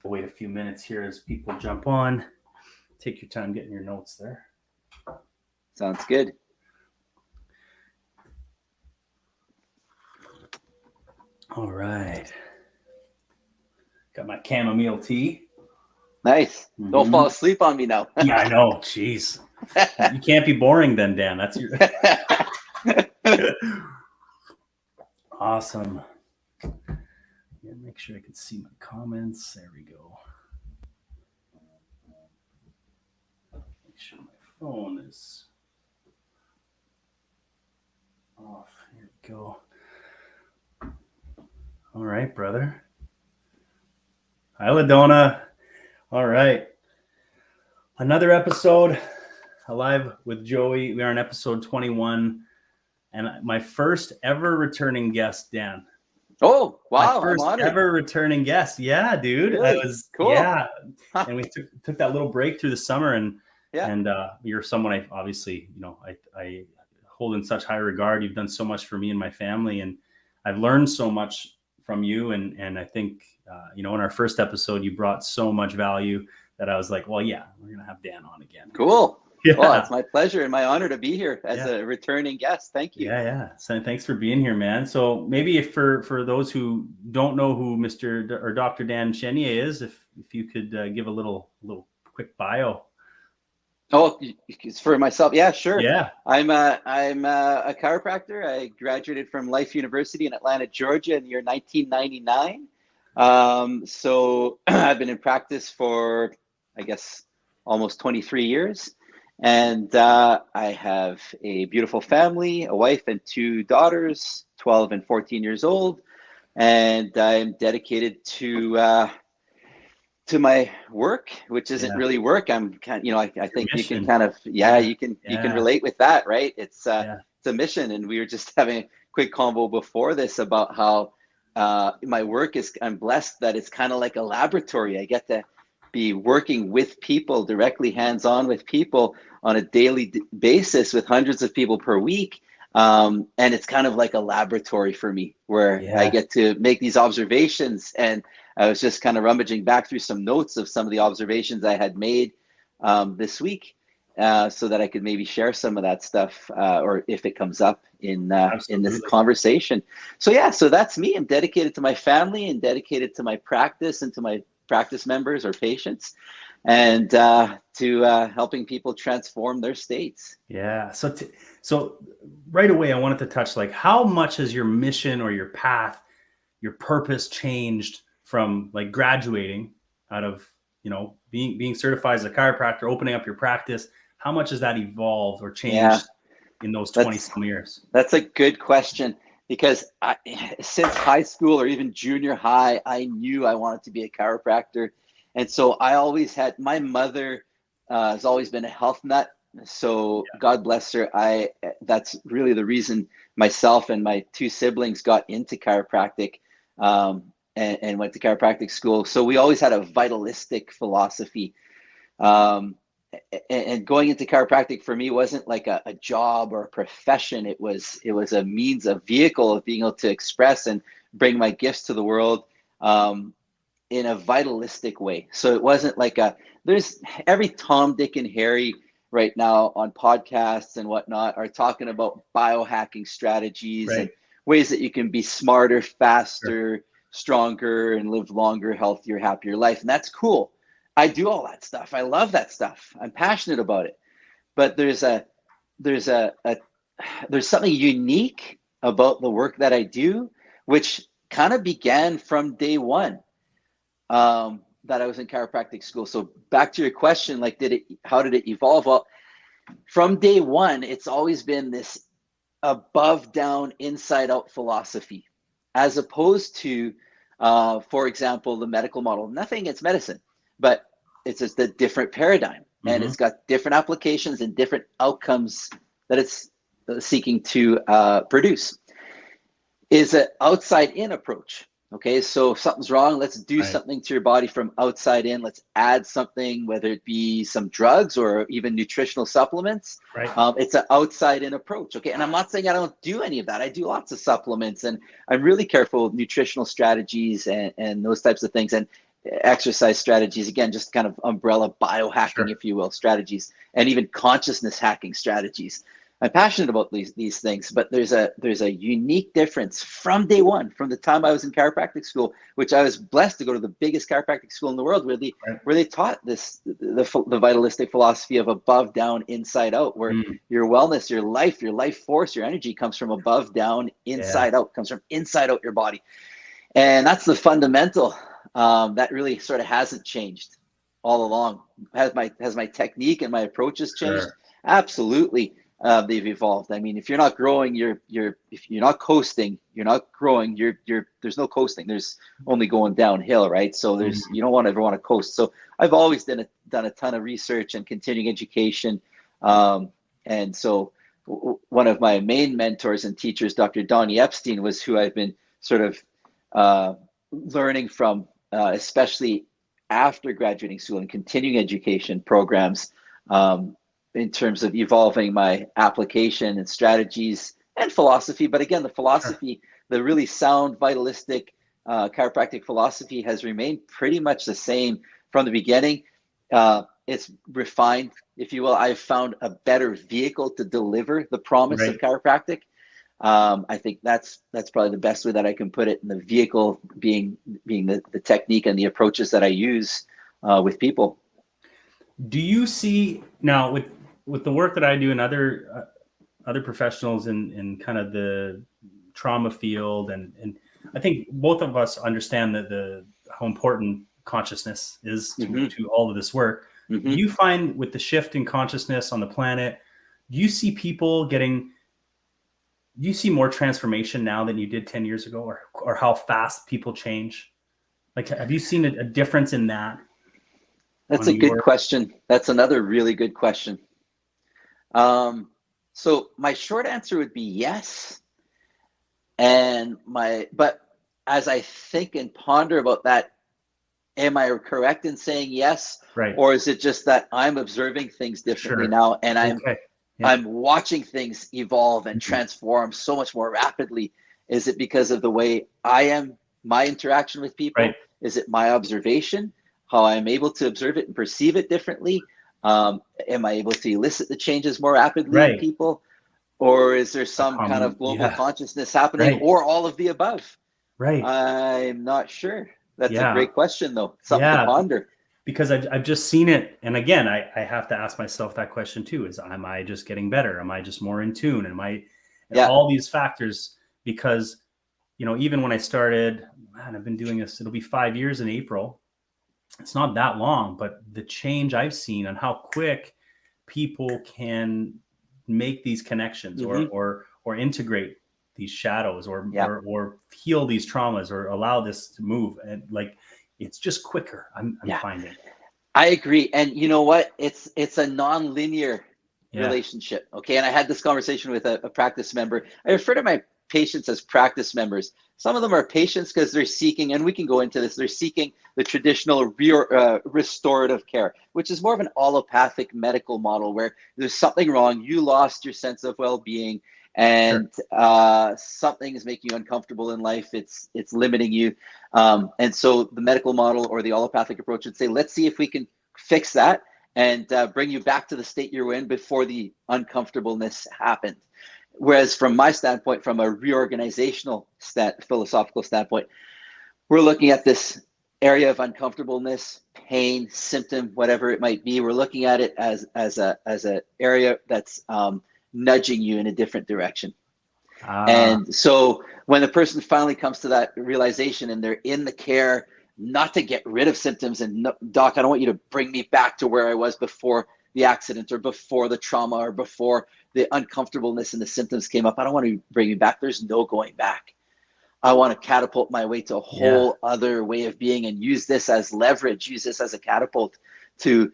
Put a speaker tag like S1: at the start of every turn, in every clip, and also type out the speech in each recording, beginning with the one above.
S1: We'll wait a few minutes here as people jump on. Take your time getting your notes there.
S2: Sounds good.
S1: All right. Got my chamomile tea.
S2: Nice. Don't fall asleep on me now.
S1: Yeah, I know. Jeez. You can't be boring then, Dan. That's your... Awesome. Yeah, make sure I can see my comments. There we go. Make sure my phone is off. Here we go. All right, brother. Hi, Ladona. All right. Another episode, Alive with Joey. We are on episode 21. And my first ever returning guest, Dan.
S2: Oh, wow.
S1: My first ever returning guest. Yeah, dude.
S2: Really?
S1: I was
S2: cool.
S1: Yeah. And we took that little break through the summer, and
S2: yeah.
S1: You're someone I obviously, I hold in such high regard. You've done so much for me and my family, and I've learned so much from you. And I think, in our first episode, you brought so much value that I was like, well, yeah, we're going to have Dan on again.
S2: Cool.
S1: Yeah.
S2: Well, it's my pleasure and my honor to be here as a returning guest. Thank you.
S1: Yeah. So thanks for being here, man. So maybe if for those who don't know who Mr. or Dr. Dan Chenier is, if you could give a little quick bio.
S2: Oh, it's for myself. Yeah, sure.
S1: Yeah.
S2: I'm a chiropractor. I graduated from Life University in Atlanta, Georgia in the year 1999. So I've been in practice for, I guess, almost 23 years. And I have a beautiful family, a wife and 2 daughters, 12 and 14 years old. And I'm dedicated to my work, which isn't really work. I'm kind of, I think you can kind of, you can relate with that, right? It's a mission. And we were just having a quick convo before this about how my work I'm blessed that it's kind of like a laboratory. I get to be working with people directly, hands-on with people on a daily basis with hundreds of people per week. And it's kind of like a laboratory for me where I get to make these observations. And I was just kind of rummaging back through some notes of some of the observations I had made this week so that I could maybe share some of that stuff or if it comes up in this conversation. So that's me. I'm dedicated to my family and dedicated to my practice and to my practice members or patients, and to helping people transform their states.
S1: Yeah. So right away, I wanted to touch, like, how much has your mission or your path, your purpose changed from like graduating out of, being certified as a chiropractor, opening up your practice? How much has that evolved or changed in those 20 some years?
S2: That's a good question. Because since high school or even junior high, I knew I wanted to be a chiropractor. And so I always had, my mother has always been a health nut. So God bless her. That's really the reason myself and my 2 siblings got into chiropractic and went to chiropractic school. So we always had a vitalistic philosophy. And going into chiropractic for me wasn't like a job or a profession. It was a means, a vehicle of being able to express and bring my gifts to the world in a vitalistic way. So it wasn't like there's every Tom, Dick, and Harry right now on podcasts and whatnot are talking about biohacking strategies and ways that you can be smarter, faster, stronger, and live longer, healthier, happier life. And that's cool. I do all that stuff. I love that stuff. I'm passionate about it. But there's something unique about the work that I do, which kind of began from day one that I was in chiropractic school. So back to your question, like, how did it evolve? Well, from day one, it's always been this above, down, inside out philosophy, as opposed to, for example, the medical model. Nothing against medicine, but it's just a different paradigm, and it's got different applications and different outcomes that it's seeking to produce. Is an outside in approach. Okay, so if something's wrong, let's do something to your body from outside in. Let's add something, whether it be some drugs or even nutritional supplements. It's an outside in approach. Okay, and I'm not saying I don't do any of that. I do lots of supplements, and I'm really careful with nutritional strategies and those types of things. And exercise strategies, again, just kind of umbrella biohacking,
S1: Sure.
S2: if you will, strategies, and even consciousness hacking strategies. I'm passionate about these things, but there's a unique difference from day one, from the time I was in chiropractic school, which I was blessed to go to the biggest chiropractic school in the world,
S1: Right.
S2: where they taught the vitalistic philosophy of above, down, inside out, where
S1: Mm.
S2: your wellness, your life force, your energy comes from above, down,
S1: Yeah.
S2: inside out, comes from inside out your body. And that's the fundamental that really sort of hasn't changed all along. Has my technique and my approaches changed?
S1: Sure.
S2: Absolutely. They've evolved. I mean, if you're not growing, if you're not coasting, you're not growing. There's no coasting. There's only going downhill, right? So
S1: Mhm.
S2: you don't ever want to coast. So I've always done a ton of research and continuing education, and so one of my main mentors and teachers, Dr. Donnie Epstein, was who I've been sort of learning from, especially after graduating school and continuing education programs, in terms of evolving my application and strategies and philosophy. But again, the
S1: Sure.
S2: philosophy, the really sound, vitalistic chiropractic philosophy has remained pretty much the same from the beginning. It's refined, if you will. I've found a better vehicle to deliver the promise of
S1: Right.
S2: chiropractic. I think that's probably the best way that I can put it. And the vehicle being the technique and the approaches that I use with people.
S1: Do you see now with the work that I do and other professionals in kind of the trauma field, and I think both of us understand that the how important consciousness is
S2: Mm-hmm.
S1: to all of this work. Do
S2: Mm-hmm.
S1: you find with the shift in consciousness on the planet, do you see people getting do you see more transformation now than you did 10 years ago, or how fast people change? Like, have you seen a difference in that
S2: That's
S1: on
S2: a good
S1: your
S2: question. That's another really good question. So my short answer would be yes. But as I think and ponder about that, am I correct in saying yes?
S1: right?
S2: Or is it just that I'm observing things differently
S1: Sure.
S2: now, and
S1: Okay. Yeah.
S2: I'm watching things evolve and
S1: Mhm.
S2: transform so much more rapidly? Is it because of the way I am, my interaction with
S1: Right.
S2: people? Is it my observation, how I'm able to observe it and perceive it differently? Am I able to elicit the changes more rapidly in
S1: Right.
S2: people? Or is there
S1: A
S2: some kind
S1: common.
S2: of global
S1: Yeah.
S2: consciousness happening,
S1: Right.
S2: or all of the above?
S1: Right.
S2: I'm not sure. That's a
S1: Yeah.
S2: great question, though. Something to
S1: Yeah.
S2: ponder.
S1: Because I've just seen it, and again, I have to ask myself that question too: is am I just getting better? Am I just more in tune? Am I, and
S2: Yeah.
S1: all these factors? Because even when I started, man, I've been doing this. It'll be 5 years in April. It's not that long, but the change I've seen on how quick people can make these connections,
S2: Mm-hmm.
S1: or integrate these shadows,
S2: Yeah.
S1: or heal these traumas, or allow this to move, and like it's just quicker. I'm
S2: Yeah.
S1: finding.
S2: I agree. And you know what? It's a non-linear
S1: Yeah.
S2: relationship. Okay. And I had this conversation with a practice member. I refer to my patients as practice members. Some of them are patients because they're seeking, and we can go into this, they're seeking the traditional restorative care, which is more of an allopathic medical model where there's something wrong. You lost your sense of well-being,
S1: Sure.
S2: and something is making you uncomfortable in life. It's limiting you. And so the medical model or the allopathic approach would say, let's see if we can fix that and bring you back to the state you were in before the uncomfortableness happened. Whereas from my standpoint, from a reorganizational philosophical standpoint, we're looking at this area of uncomfortableness, pain, symptom, whatever it might be. We're looking at it as a area that's nudging you in a different direction.
S1: Ah,
S2: And so when the person finally comes to that realization and they're in the care, not to get rid of symptoms and no, doc, I don't want you to bring me back to where I was before the accident or before the trauma or before the uncomfortableness and the symptoms came up. I don't want to bring you back. There's no going back. I want to catapult my way to a
S1: yeah.
S2: whole other way of being and use this as leverage, use this as a catapult to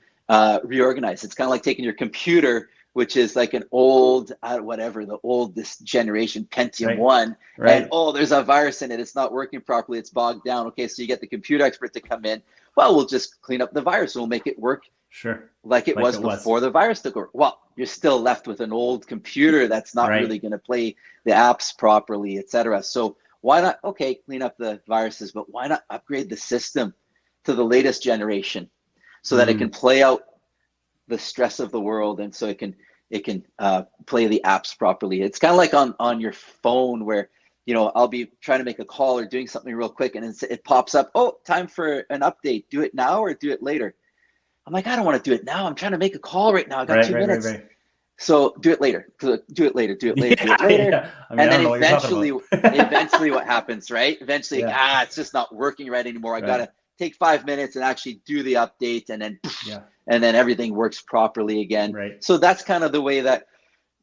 S2: reorganize. It's kind of like taking your computer, which is like an old, whatever, the old, this generation Pentium
S1: Right.
S2: 1, and
S1: Right.
S2: oh, there's a virus in it. It's not working properly. It's bogged down. Okay, so you get the computer expert to come in. Well, we'll just clean up the virus. We'll make it work
S1: Sure.
S2: like it
S1: Like
S2: was
S1: it was.
S2: before the virus took over. Well, you're still left with an old computer that's not
S1: Right.
S2: really going to play the apps properly, etc. So why not, okay, clean up the viruses, but why not upgrade the system to the latest generation so that it can play out the stress of the world, and so it can play the apps properly. It's kind of like on your phone where, you know, I'll be trying to make a call or doing something real quick, and it pops up, oh, time for an update. Do it now or do it later. I'm like, I don't want to do it now. I'm trying to make a call right now. I got 2 minutes. Right. So do it later. Do it later. Do it later. Do it later.
S1: Yeah. I mean,
S2: and then
S1: eventually
S2: what happens, right? Eventually, it's just not working right anymore. I gotta take 5 minutes and actually do the update, and then everything works properly again.
S1: Right.
S2: So that's kind of the way that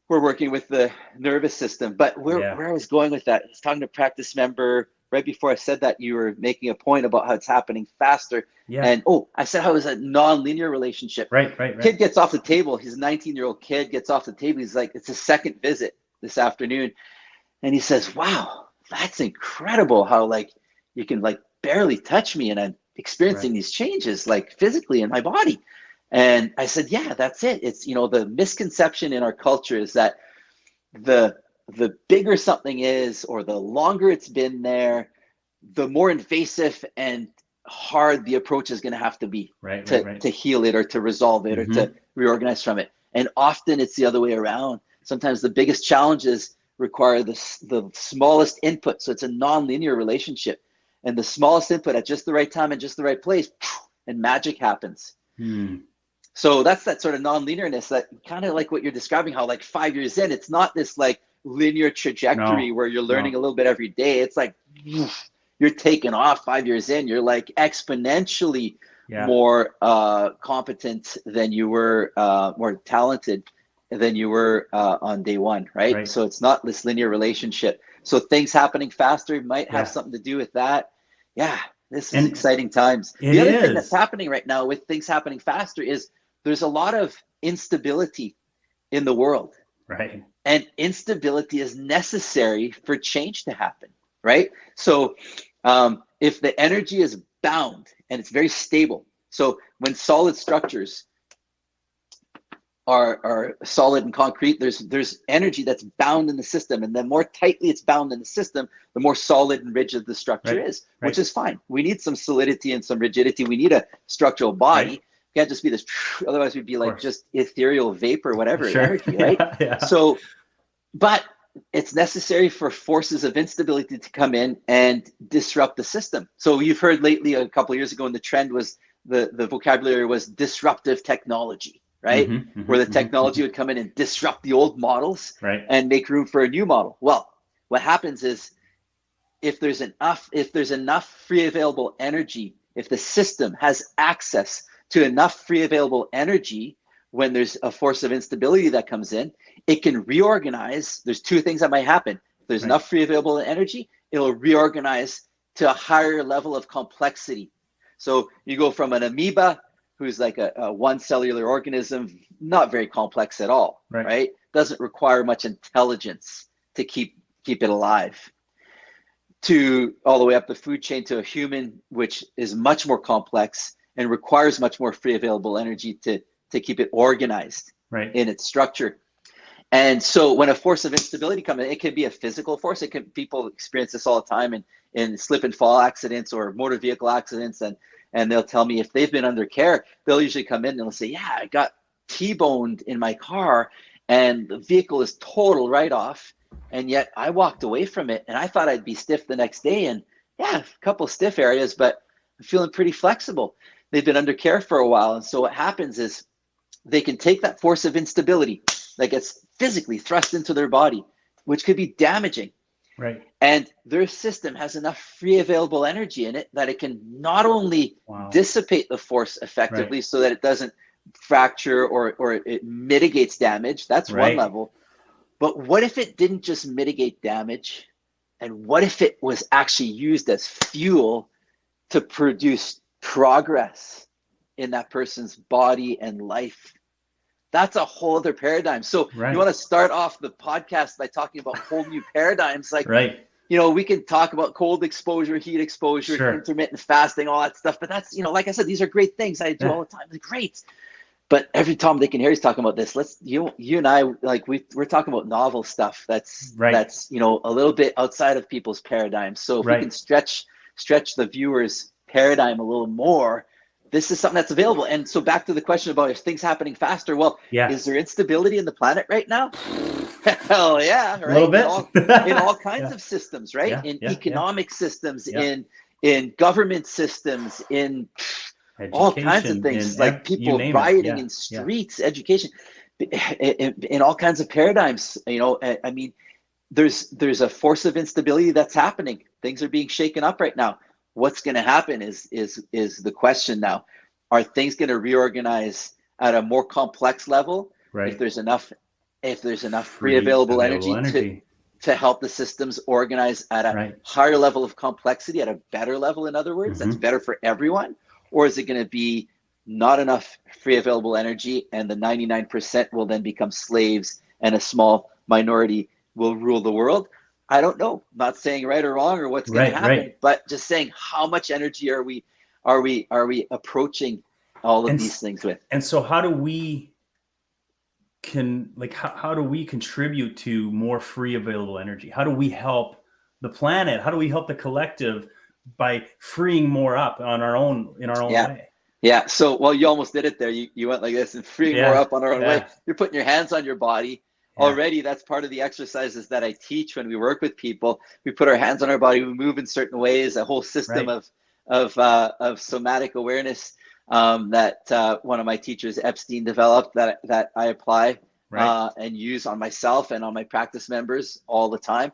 S2: we're working with the nervous system. But where I was going with that, I was talking to a practice member right before I said that. You were making a point about how it's happening faster. Yeah. And I said how it was a non-linear relationship.
S1: Right.
S2: Kid gets off the table. He's a 19-year-old kid, gets off the table. He's like, it's his second visit this afternoon. And he says, wow, that's incredible how like you can like barely touch me, and I'm experiencing these changes like physically in my body. And I said, yeah, that's it. It's, you know, the misconception in our culture is that the bigger something is, or the longer it's been there, the more invasive and hard the approach is going to have to be to heal it or to resolve it or to reorganize from it. And often it's the other way around. Sometimes the biggest challenges require the smallest input. So it's a non-linear relationship, and the smallest input at just the right time and just the right place, and magic happens. So that's that sort of non-linearness, that kind of like what you're describing, how like 5 years in, it's not this like linear trajectory where you're learning a little bit every day. It's like you're taking off 5 years in. You're like exponentially more competent than you were, more talented than you were on day one, right? So it's not this linear relationship. So things happening faster might have something to do with that. Yeah, this is exciting times. The other thing that's happening right now with things happening faster is there's a lot of instability in the world.
S1: Right.
S2: And instability is necessary for change to happen, right? So if the energy is bound and it's very stable, so when solid structures are solid and concrete, there's energy that's bound in the system, and the more tightly it's bound in the system, the more solid and rigid the structure is, which is fine. We need some solidity and some rigidity. We need a structural body. It can't just be this, otherwise we'd be like just ethereal vapor, whatever, energy, right? So, but it's necessary for forces of instability to come in and disrupt the system. So you've heard lately, a couple of years ago, and the trend was, the vocabulary was disruptive technology, right? Where the technology would come in and disrupt the old models and make room for a new model. Well, what happens is if there's enough free available energy, if the system has access to enough free available energy, when there's a force of instability that comes in, it can reorganize. There's two things that might happen. If there's enough free available energy, it'll reorganize to a higher level of complexity. So you go from an amoeba, who's like a one cellular organism, not very complex at all, right? Doesn't require much intelligence to keep it alive, to all the way up the food chain to a human, which is much more complex and requires much more free available energy to keep it organized in its structure. And so when a force of instability comes in, it can be a physical force. People experience this all the time in slip and fall accidents or motor vehicle accidents. And they'll tell me if they've been under care, they'll usually come in and they'll say, yeah, I got T-boned in my car and the vehicle is total write-off. And yet I walked away from it and I thought I'd be stiff the next day. And yeah, a couple of stiff areas, but I'm feeling pretty flexible. They've been under care for a while. And so what happens is they can take that force of instability that gets physically thrust into their body, which could be damaging. And their system has enough free available energy in it that it can not only dissipate the force effectively so that it doesn't fracture or it mitigates damage. That's one level. But what if it didn't just mitigate damage? And what if it was actually used as fuel to produce progress in that person's body and life? That's a whole other paradigm. So you want to start off the podcast by talking about whole new paradigms. Like, you know, we can talk about cold exposure, heat exposure, intermittent fasting, all that stuff. But that's, you know, like I said, these are great things I do all the time. They're great. But every Tom, Dick, and Harry's talking about this. You and I, like we're talking about novel stuff. That's, you know, a little bit outside of people's paradigms. So if we can stretch the viewers paradigm a little more, this is something that's available. And so back to the question about, is things happening faster? Well,
S1: Yeah.
S2: is there instability in the planet right now? Hell yeah, right?
S1: A little bit.
S2: In all kinds of systems, right?
S1: Yeah,
S2: In
S1: yeah,
S2: economic systems,
S1: yeah.
S2: in government systems, in all kinds of things, like people rioting in streets, education, in all kinds of paradigms. You know, I mean, there's a force of instability that's happening. Things are being shaken up right now. What's going to happen is the question now. Are things going to reorganize at a more complex level?
S1: Right.
S2: If there's enough free available energy to help the systems organize at a higher level of complexity, at a better level, in other words, that's better for everyone? Or is it going to be not enough free available energy, and the 99% will then become slaves and a small minority will rule the world? I don't know. I'm not saying right or wrong or what's going to happen, but just saying, how much energy are we approaching all of these things with?
S1: And so how do we how do we contribute to more free available energy? How do we help the planet? How do we help the collective by freeing more up in our own way?
S2: Yeah. So, well, you almost did it there. You went like this, and freeing more up on our own way. You're putting your hands on your body. Already, that's part of the exercises that I teach when we work with people. We put our hands on our body, we move in certain ways, a whole system of somatic awareness that one of my teachers, Epstein, developed that I apply and use on myself and on my practice members all the time.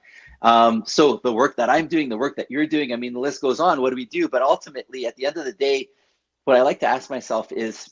S2: So the work that I'm doing, the work that you're doing, I mean, the list goes on. What do we do? But ultimately, at the end of the day, what I like to ask myself is,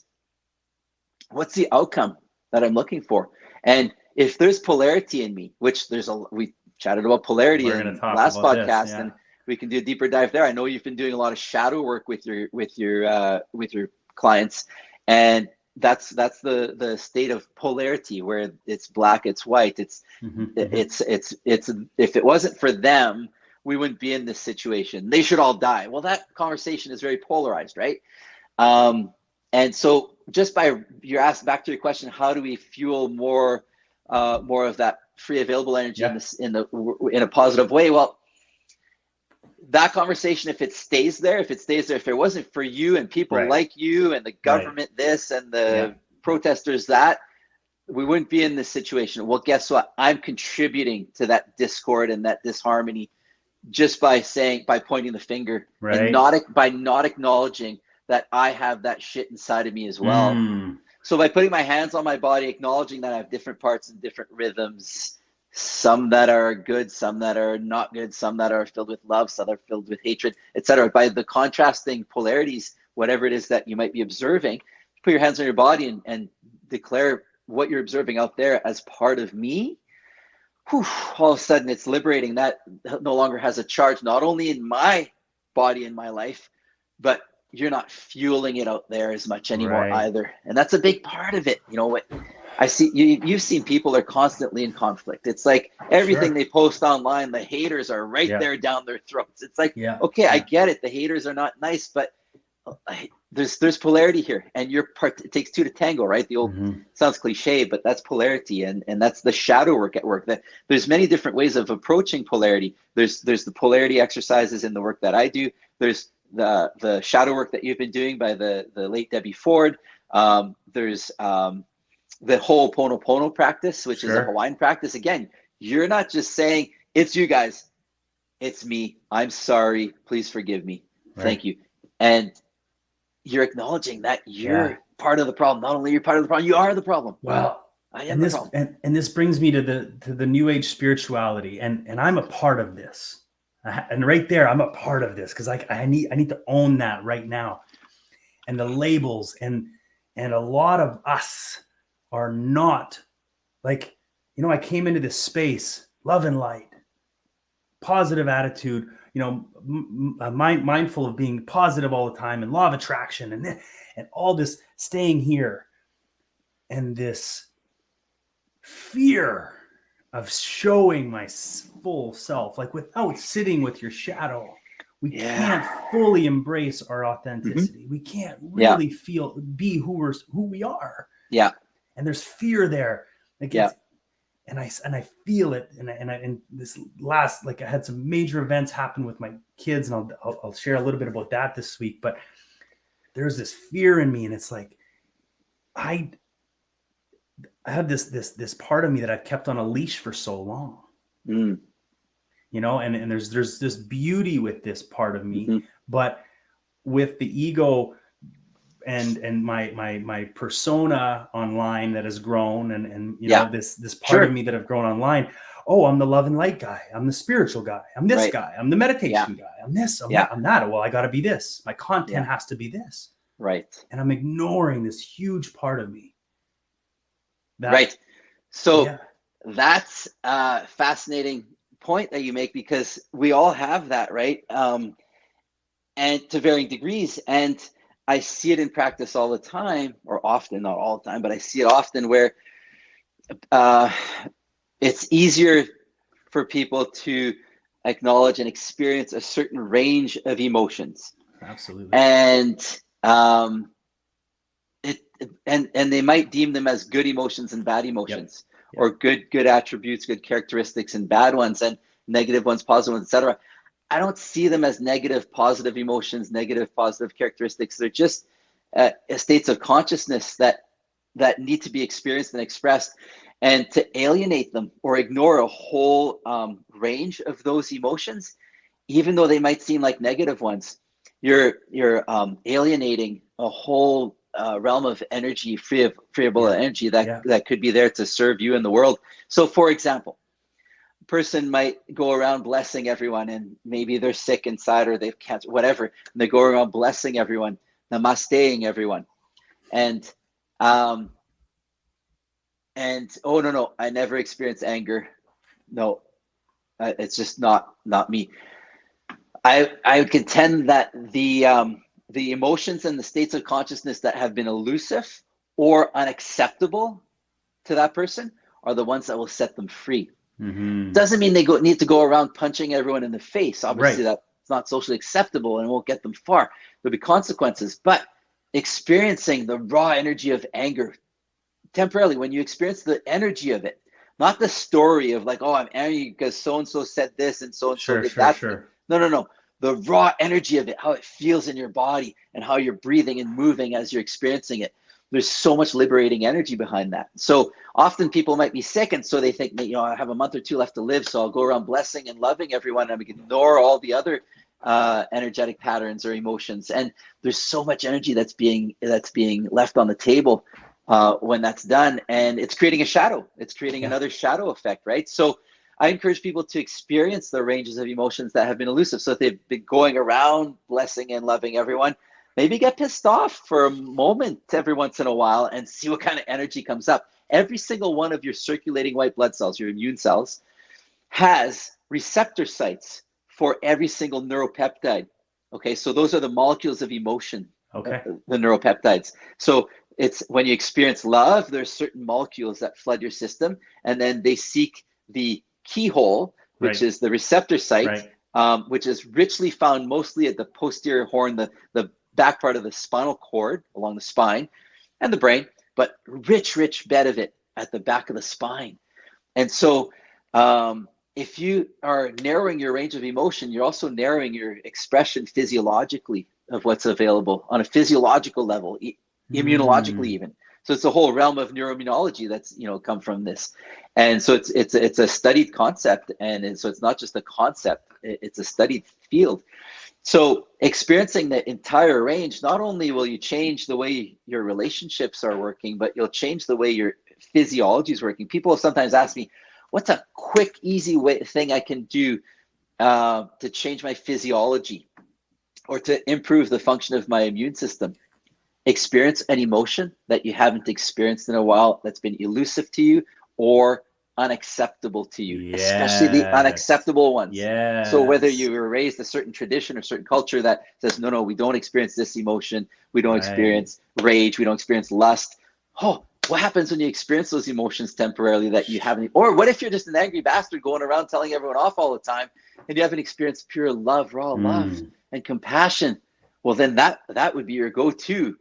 S2: what's the outcome that I'm looking for? And if there's polarity in me, which we chatted about polarity in the last podcast, and we can do a deeper dive there. I know you've been doing a lot of shadow work with your clients, and that's the state of polarity, where it's black, it's white. It's if it wasn't for them, we wouldn't be in this situation. They should all die. Well, that conversation is very polarized, right? And so just you're asked back to your question, how do we fuel more of that free available energy in a positive way? Well, that conversation, if it stays there, if it wasn't for you and people like you and the government this and the protesters that, we wouldn't be in this situation. Well, guess what? I'm contributing to that discord and that disharmony just by pointing the finger and by not acknowledging that I have that shit inside of me as well. So by putting my hands on my body, acknowledging that I have different parts and different rhythms, some that are good, some that are not good, some that are filled with love, some that are filled with hatred, etc. By the contrasting polarities, whatever it is that you might be observing, put your hands on your body and declare what you're observing out there as part of me. Whew, all of a sudden it's liberating. That no longer has a charge, not only in my body and my life, but you're not fueling it out there as much anymore either. And that's a big part of it. You know what I see, you've seen people are constantly in conflict. It's like everything they post online, the haters are right there down their throats. It's like, okay, I get it. The haters are not nice, but there's polarity here, and your part, it takes two to tango, right? The old sounds cliche, but that's polarity, and that's the shadow work at work. That there's many different ways of approaching polarity. There's the polarity exercises in the work that I do. There's the shadow work that you've been doing by the late Debbie Ford. There's the Ho'oponopono practice, which is a Hawaiian practice. Again, you're not just saying, it's you guys, it's me. I'm sorry. Please forgive me. Thank you. And you're acknowledging that you're part of the problem. Not only you're part of the problem, you are the problem.
S1: Well, I am the problem. And this brings me to the New Age spirituality, and I'm a part of this. And right there, I'm a part of this because I need to own that right now. And the labels and a lot of us are not like, I came into this space, love and light, positive attitude, mindful of being positive all the time, and law of attraction, and all this staying here, and this fear of showing my full self, like without sitting with your shadow, we can't fully embrace our authenticity. We can't really be who we are. And there's fear there. Like and I feel it, and this last, like, I had some major events happen with my kids, and I'll share a little bit about that this week. But there's this fear in me, and it's like I have this part of me that I've kept on a leash for so long,
S2: Mm.
S1: you know, and there's this beauty with this part of me,
S2: Mm-hmm.
S1: but with the ego and my persona online that has grown, and you
S2: Yeah,
S1: know, this part of
S2: sure.
S1: me that have grown online. Oh, I'm the love and light guy, I'm the spiritual guy, I'm this
S2: Right.
S1: guy, I'm the
S2: Yeah.
S1: meditation guy, I'm this, I'm
S2: Yeah.
S1: that, I'm that. Well, I got to be this, my content
S2: Yeah.
S1: has to be this,
S2: Right.
S1: and I'm ignoring this huge part of me that,
S2: Right. So
S1: yeah,
S2: that's a fascinating point that you make, because we all have that, right? And to varying degrees. And I see it in practice all the time, or often, not all the time, but I see it often, where uh, it's easier for people to acknowledge and experience a certain range of emotions.
S1: absolutely,
S2: And and they might deem them as good emotions and bad
S1: yep,
S2: emotions,
S1: yep,
S2: or good attributes, good characteristics, and bad ones, and negative ones, positive ones, etc. I don't see them as negative, positive emotions, negative, positive characteristics. They're just states of consciousness that need to be experienced and expressed. And to alienate them or ignore a whole range of those emotions, even though they might seem like negative ones, you're alienating a whole realm of energy, freeable
S1: yeah,
S2: energy
S1: yeah,
S2: that could be there to serve you in the world. So, for example, a person might go around blessing everyone, and maybe they're sick inside or they've cancer, whatever, and they go around blessing everyone, namasteing everyone, and um, oh, no, I never experienced anger. No, it's just not me. I would contend that the emotions and the states of consciousness that have been elusive or unacceptable to that person are the ones that will set them free.
S1: mm-hmm.
S2: Doesn't mean they need to go around punching everyone in the face. Obviously,
S1: Right,
S2: that's not socially acceptable and won't get them far. There'll be consequences. But experiencing the raw energy of anger temporarily, when you experience the energy of it, not the story of like, oh, I'm angry because so and so said this and so
S1: sure,
S2: did
S1: sure,
S2: that to me.
S1: sure,
S2: No. The raw energy of it, how it feels in your body and how you're breathing and moving as you're experiencing it. There's so much liberating energy behind that. So often people might be sick, and so they think that, I have a month or two left to live, so I'll go around blessing and loving everyone, and we can ignore all the other energetic patterns or emotions. And there's so much energy that's being left on the table when that's done, and it's creating a shadow. It's creating
S1: yeah,
S2: another shadow effect, right? So I encourage people to experience the ranges of emotions that have been elusive. So if they've been going around blessing and loving everyone, maybe get pissed off for a moment every once in a while and see what kind of energy comes up. Every single one of your circulating white blood cells, your immune cells, has receptor sites for every single neuropeptide. Okay, so those are the molecules of emotion,
S1: okay,
S2: the neuropeptides. So it's when you experience love, there's certain molecules that flood your system, and then they seek the keyhole, which
S1: right,
S2: is the receptor site,
S1: right,
S2: which is richly found mostly at the posterior horn, the back part of the spinal cord along the spine and the brain, but rich bed of it at the back of the spine. And so if you are narrowing your range of emotion, you're also narrowing your expression physiologically of what's available on a physiological level, immunologically
S1: mm,
S2: even. So it's a whole realm of neuroimmunology that's come from this, and so it's a studied concept, and so it's not just a concept; it's a studied field. So experiencing the entire range, not only will you change the way your relationships are working, but you'll change the way your physiology is working. People sometimes ask me, what's a quick, easy thing I can do to change my physiology or to improve the function of my immune system? Experience an emotion that you haven't experienced in a while, that's been elusive to you or unacceptable to you, especially the
S1: yes,
S2: unacceptable ones. So whether
S1: yes,
S2: you were raised a certain tradition or certain culture that says, no, we don't experience this emotion, we don't
S1: right,
S2: experience rage, we don't experience lust. Oh, what happens when you experience those emotions temporarily that you haven't? Or what if you're just an angry bastard going around telling everyone off all the time and you haven't experienced pure love, raw love
S1: mm,
S2: and compassion? Well, then that would be your go-to,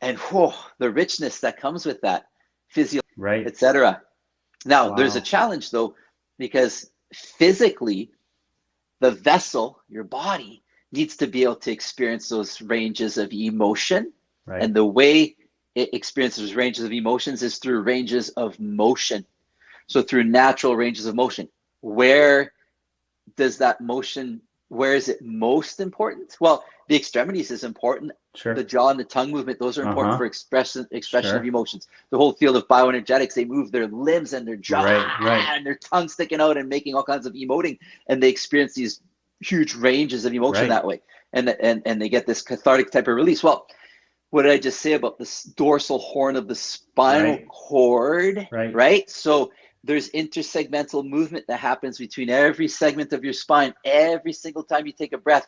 S2: and whoa, the richness that comes with that, physio,
S1: right,
S2: etc. Now, there's a
S1: Wow.
S2: challenge though, because physically, the vessel, your body, needs to be able to experience those ranges of emotion.
S1: Right.
S2: And the way it experiences ranges of emotions is through ranges of motion. So through natural ranges of motion. Where does that motion, where is it most important? Well, the extremities is important. The
S1: Sure.
S2: jaw and the tongue movement, those are important for
S1: Uh-huh.
S2: expression of
S1: Sure.
S2: emotions. The whole field of bioenergetics, they move their limbs and their jaw
S1: Right. Right.
S2: and their tongue sticking out and making all kinds of emoting, and they experience these huge ranges of emotion
S1: Right.
S2: that way, and they get this cathartic type of release. Well, what did I just say about this dorsal horn of the spinal
S1: Right.
S2: cord,
S1: Right.
S2: right? So there's intersegmental movement that happens between every segment of your spine. Every single time you take a breath,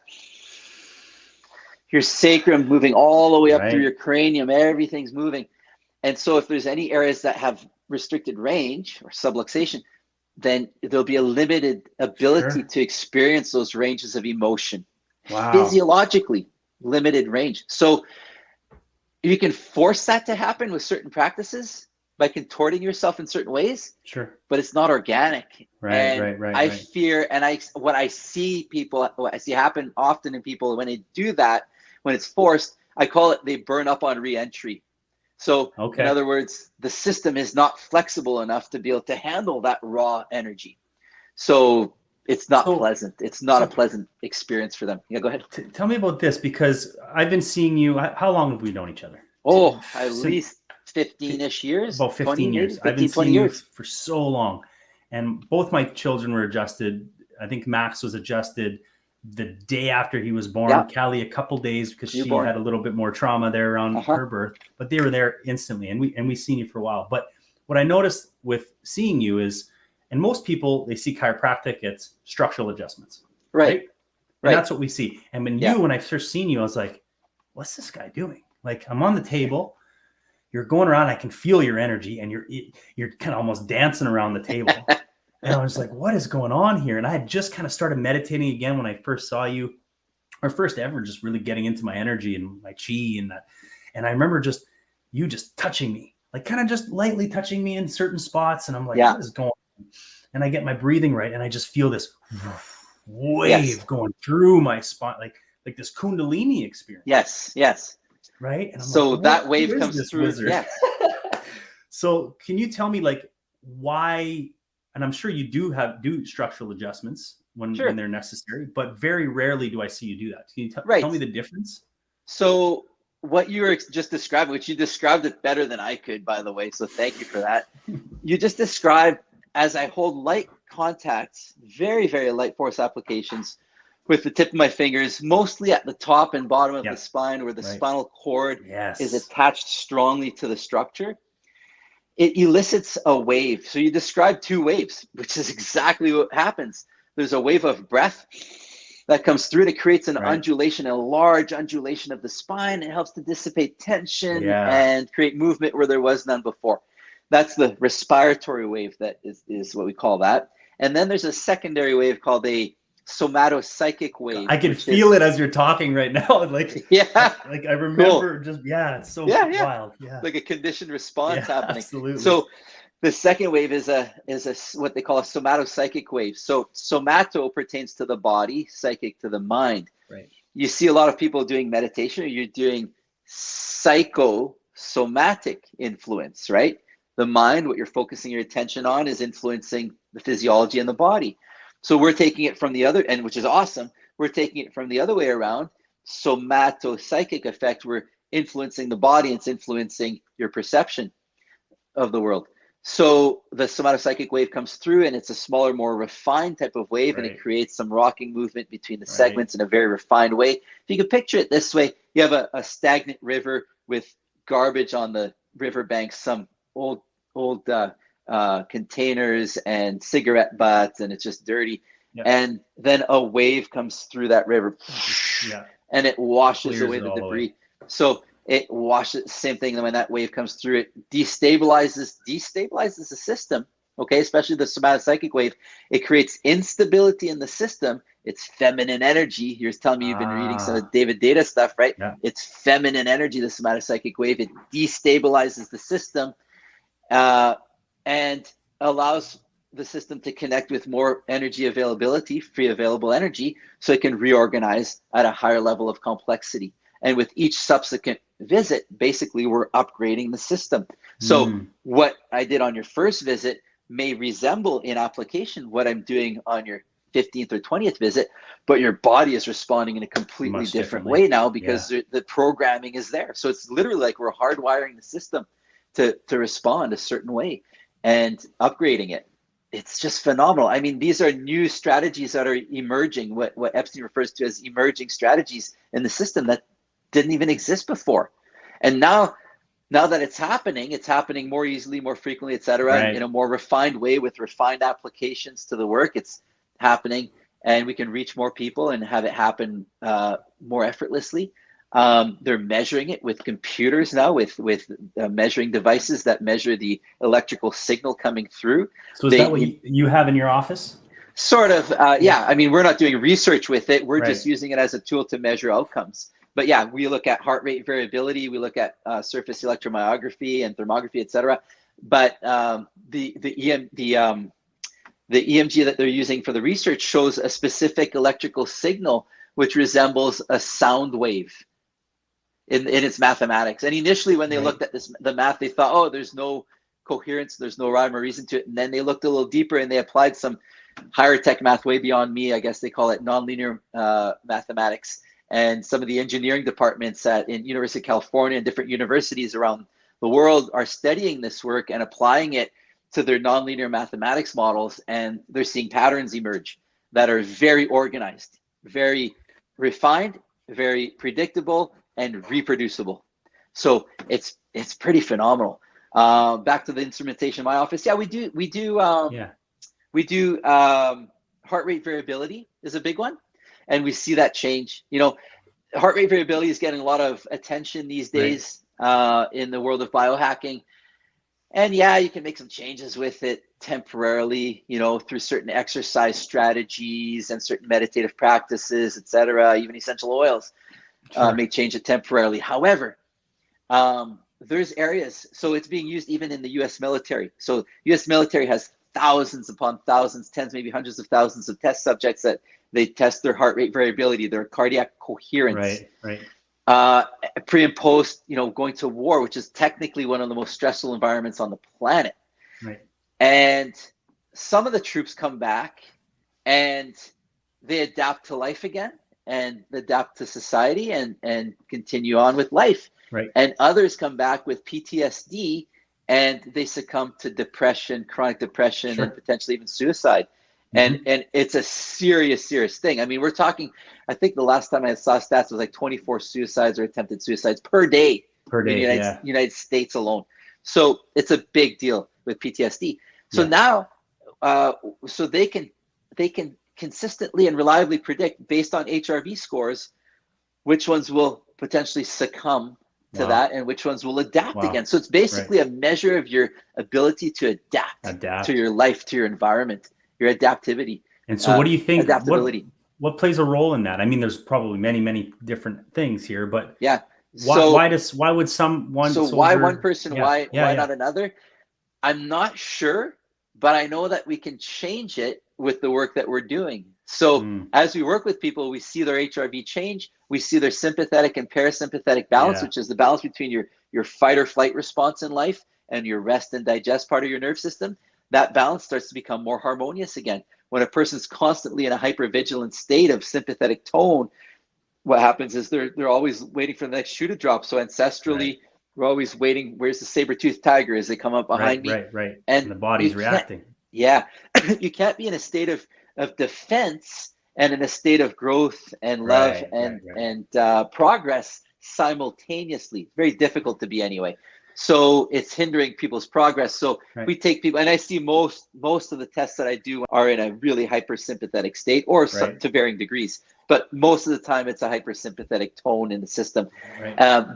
S2: your sacrum moving all the way up through
S1: Right.
S2: your cranium, everything's moving. And so if there's any areas that have restricted range or subluxation, then there'll be a limited ability
S1: Sure.
S2: to experience those ranges of emotion.
S1: Wow.
S2: Physiologically limited range. So you can force that to happen with certain practices by contorting yourself in certain ways,
S1: Sure.
S2: but it's not organic.
S1: Right.
S2: And
S1: Right. Right.
S2: I
S1: Right.
S2: fear, and what I see happen often in people when they do that, when it's forced, I call it they burn up on re-entry. So in
S1: Okay.
S2: other words, the system is not flexible enough to be able to handle that raw energy. So it's not
S1: So,
S2: pleasant. It's not a
S1: so
S2: pleasant experience for them. Yeah, go ahead.
S1: tell me about this, because I've been seeing you. How long have we known each other?
S2: Oh, at
S1: Since
S2: least 15-ish years,
S1: about
S2: 20
S1: 15
S2: maybe,
S1: years. I've been
S2: 20
S1: seeing you
S2: years.
S1: for so long. And both my children were adjusted. I think Max was adjusted the day after he was born.
S2: Yeah,
S1: Callie a couple days, because she
S2: newborn.
S1: had a little bit more trauma there around
S2: Uh-huh.
S1: her birth, but they were there instantly. And we seen you for a while. But what I noticed with seeing you is, and most people, they see chiropractic, it's structural adjustments,
S2: Right,
S1: right? And
S2: right.
S1: that's what we see. And
S2: Yeah.
S1: when I first seen you, I was like, what's this guy doing? Like, I'm on the table, you're going around, I can feel your energy, and you're kind of almost dancing around the table. And I was like, what is going on here? And I had just kind of started meditating again when I first saw you, or first ever, just really getting into my energy and my chi and that. And I remember just you just touching me, like kind of just lightly touching me in certain spots. And I'm like,
S2: Yeah.
S1: what is going on? And I get my breathing right, and I just feel this
S2: Yes.
S1: wave going through my spine, like this Kundalini experience,
S2: Yes. Yes.
S1: right? And I'm like,
S2: So
S1: what?
S2: that
S1: Who
S2: wave
S1: is
S2: comes
S1: this
S2: through.
S1: wizard?
S2: Yes.
S1: So can you tell me, like, why? And I'm sure you do structural adjustments when
S2: Sure.
S1: they're necessary, but very rarely do I see you do that. Can you tell
S2: Right.
S1: me the difference?
S2: So what you were just describing, which you described it better than I could, by the way. So thank you for that. You just described, as I hold light contacts, very, very light force applications with the tip of my fingers, mostly at the top and bottom of the
S1: Yeah.
S2: spine, where the
S1: Right.
S2: spinal cord is
S1: Yes.
S2: attached strongly to the structure. It elicits a wave. So you described two waves, which is exactly what happens. There's a wave of breath that comes through. It creates an
S1: Right.
S2: undulation, a large undulation of the spine. It helps to dissipate tension
S1: Yeah.
S2: and create movement where there was none before. That's the respiratory wave, that is what we call that. And then there's a secondary wave called a somatopsychic wave,
S1: I can
S2: which
S1: feel
S2: is,
S1: it as you're talking right now. Like,
S2: yeah,
S1: I
S2: cool.
S1: remember just, yeah, it's so
S2: Yeah, yeah.
S1: wild. Yeah.
S2: Like a conditioned response
S1: Yeah,
S2: happening.
S1: absolutely.
S2: So the second wave is a what they call a somatopsychic wave. So somato pertains to the body, psychic to the mind.
S1: Right.
S2: You see a lot of people doing meditation, or you're doing psychosomatic influence, right? The mind, what you're focusing your attention on, is influencing the physiology in the body. So we're taking it from the other end, which is awesome. We're taking it from the other way around. Somatopsychic effect, we're influencing the body, it's influencing your perception of the world. So the somatopsychic wave comes through, and it's a smaller, more refined type of wave, and it
S1: Right.
S2: creates some rocking movement between the
S1: Right.
S2: segments in a very refined way. If you can picture it this way, you have a stagnant river with garbage on the riverbank, some old containers and cigarette butts, and it's just dirty.
S1: Yeah.
S2: And then a wave comes through that river,
S1: Yeah.
S2: and it washes
S1: Clears
S2: away
S1: it
S2: the
S1: all away.
S2: debris. So it washes, same thing. And when that wave comes through, it destabilizes the system. Okay, especially the somatopsychic wave. It creates instability in the system. It's feminine energy. You're telling me you've been reading some of David Data stuff, right?
S1: Yeah.
S2: It's feminine energy, the somatopsychic wave. It destabilizes the system, and allows the system to connect with more energy availability, free available energy, so it can reorganize at a higher level of complexity. And with each subsequent visit, basically we're upgrading the system. So what I did on your first visit may resemble in application what I'm doing on your 15th or 20th visit, but your body is responding in a completely different way now because the programming is there. So it's literally like we're hardwiring the system to respond a certain way and upgrading it. It's just phenomenal. I mean, these are new strategies that are emerging, what Epstein refers to as emerging strategies in the system that didn't even exist before. And now that it's happening more easily, more frequently, et cetera, in a more refined way with refined applications to the work. It's happening, and we can reach more people and have it happen more effortlessly. They're measuring it with computers now, with measuring devices that measure the electrical signal coming through.
S1: So is that what you have in your office?
S2: Sort of, yeah. I mean, we're not doing research with it. We're just using it as a tool to measure outcomes. But yeah, we look at heart rate variability. We look at surface electromyography and thermography, et cetera. But the EMG that they're using for the research shows a specific electrical signal which resembles a sound wave in its mathematics. And initially, when they looked at the math, they thought, oh, there's no coherence, there's no rhyme or reason to it. And then they looked a little deeper and they applied some higher tech math way beyond me. I guess they call it nonlinear mathematics. And some of the engineering departments in University of California and different universities around the world are studying this work and applying it to their nonlinear mathematics models. And they're seeing patterns emerge that are very organized, very refined, very predictable, and reproducible. So it's pretty phenomenal. Back to the instrumentation in my office. Yeah, we do heart rate variability is a big one. And we see that change. You know, heart rate variability is getting a lot of attention these days in the world of biohacking. And yeah, you can make some changes with it temporarily, you know, through certain exercise strategies and certain meditative practices, et cetera, even essential oils may change it temporarily. However, there's areas, so it's being used even in the US military. So US military has thousands upon thousands, tens, maybe hundreds of thousands of test subjects that they test their heart rate variability, their cardiac coherence. Pre and post, you know, going to war, which is technically one of the most stressful environments on the planet. And some of the troops come back and they adapt to life again and adapt to society and continue on with life. And others come back with PTSD and they succumb to depression, chronic depression, and potentially even suicide. And it's a serious thing. I mean, we're talking, I think the last time I saw stats was like 24 suicides or attempted suicides per day in the United States alone. So it's a big deal with PTSD. So now, so they can consistently and reliably predict based on HRV scores, which ones will potentially succumb to that and which ones will adapt again. So it's basically a measure of your ability to adapt to your life, to your environment, your adaptivity.
S1: And so what do you think,
S2: adaptability.
S1: what plays a role in that? I mean, there's probably many different things here, but
S2: why
S1: would someone soldier,
S2: why one person, why not another? I'm not sure, but I know that we can change it with the work that we're doing. So as we work with people, we see their HRV change, we see their sympathetic and parasympathetic balance, which is the balance between your fight or flight response in life and your rest and digest part of your nerve system. That balance starts to become more harmonious again. When a person's constantly in a hypervigilant state of sympathetic tone, what happens is they're always waiting for the next shoe to drop. So ancestrally, we're always waiting. Where's the saber-toothed tiger as they come up behind me?
S1: And the body's reacting.
S2: You can't be in a state of defense and in a state of growth and love and progress simultaneously. It's very difficult to be anyway. So it's hindering people's progress. So we take people, and I see most of the tests that I do are in a really hypersympathetic state, or to varying degrees. But most of the time, it's a hypersympathetic tone in the system.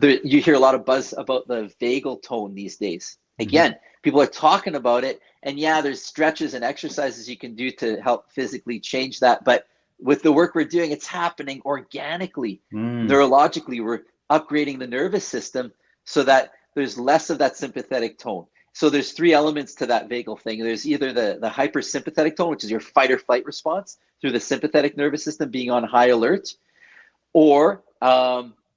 S2: You hear a lot of buzz about the vagal tone these days. Again, people are talking about it, and there's stretches and exercises you can do to help physically change that. But with the work we're doing, it's happening organically, neurologically. We're upgrading the nervous system so that there's less of that sympathetic tone. So there's three elements to that vagal thing. There's either the hypersympathetic tone, which is your fight or flight response through the sympathetic nervous system being on high alert, or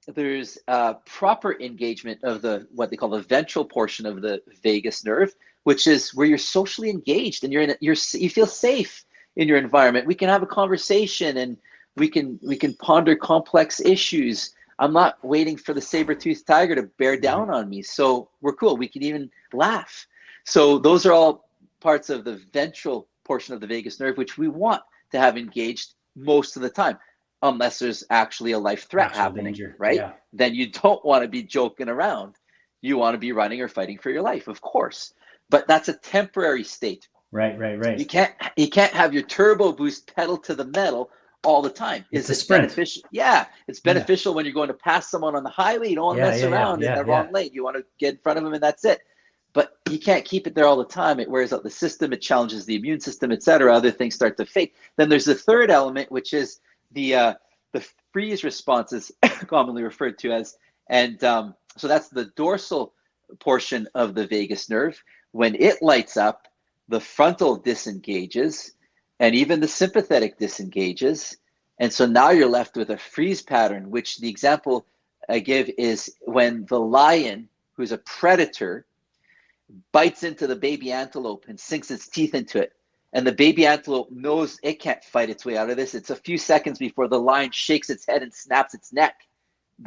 S2: there's proper engagement of what they call the ventral portion of the vagus nerve, which is where you're socially engaged and you feel safe in your environment. We can have a conversation and we can ponder complex issues. I'm not waiting for the saber-toothed tiger to bear down on me. So we're cool. We can even laugh. So those are all parts of the ventral portion of the vagus nerve, which we want to have engaged most of the time, unless there's actually a life threat happening, danger. Right? Yeah. Then you don't want to be joking around. You want to be running or fighting for your life, of course. But that's a temporary state.
S1: Right.
S2: You can't have your turbo boost pedal to the metal all the time.
S1: It's a sprint.
S2: Beneficial? Yeah, it's beneficial when you're going to pass someone on the highway. You don't want to mess around in the wrong lane. You want to get in front of them and that's it. But you can't keep it there all the time. It wears out the system. It challenges the immune system, etc. Other things start to fade. Then there's the third element, which is the freeze responses, commonly referred to as, and so that's the dorsal portion of the vagus nerve. When it lights up, the frontal disengages, and even the sympathetic disengages. And so now you're left with a freeze pattern, which the example I give is when the lion, who's a predator, bites into the baby antelope and sinks its teeth into it. And the baby antelope knows it can't fight its way out of this. It's a few seconds before the lion shakes its head and snaps its neck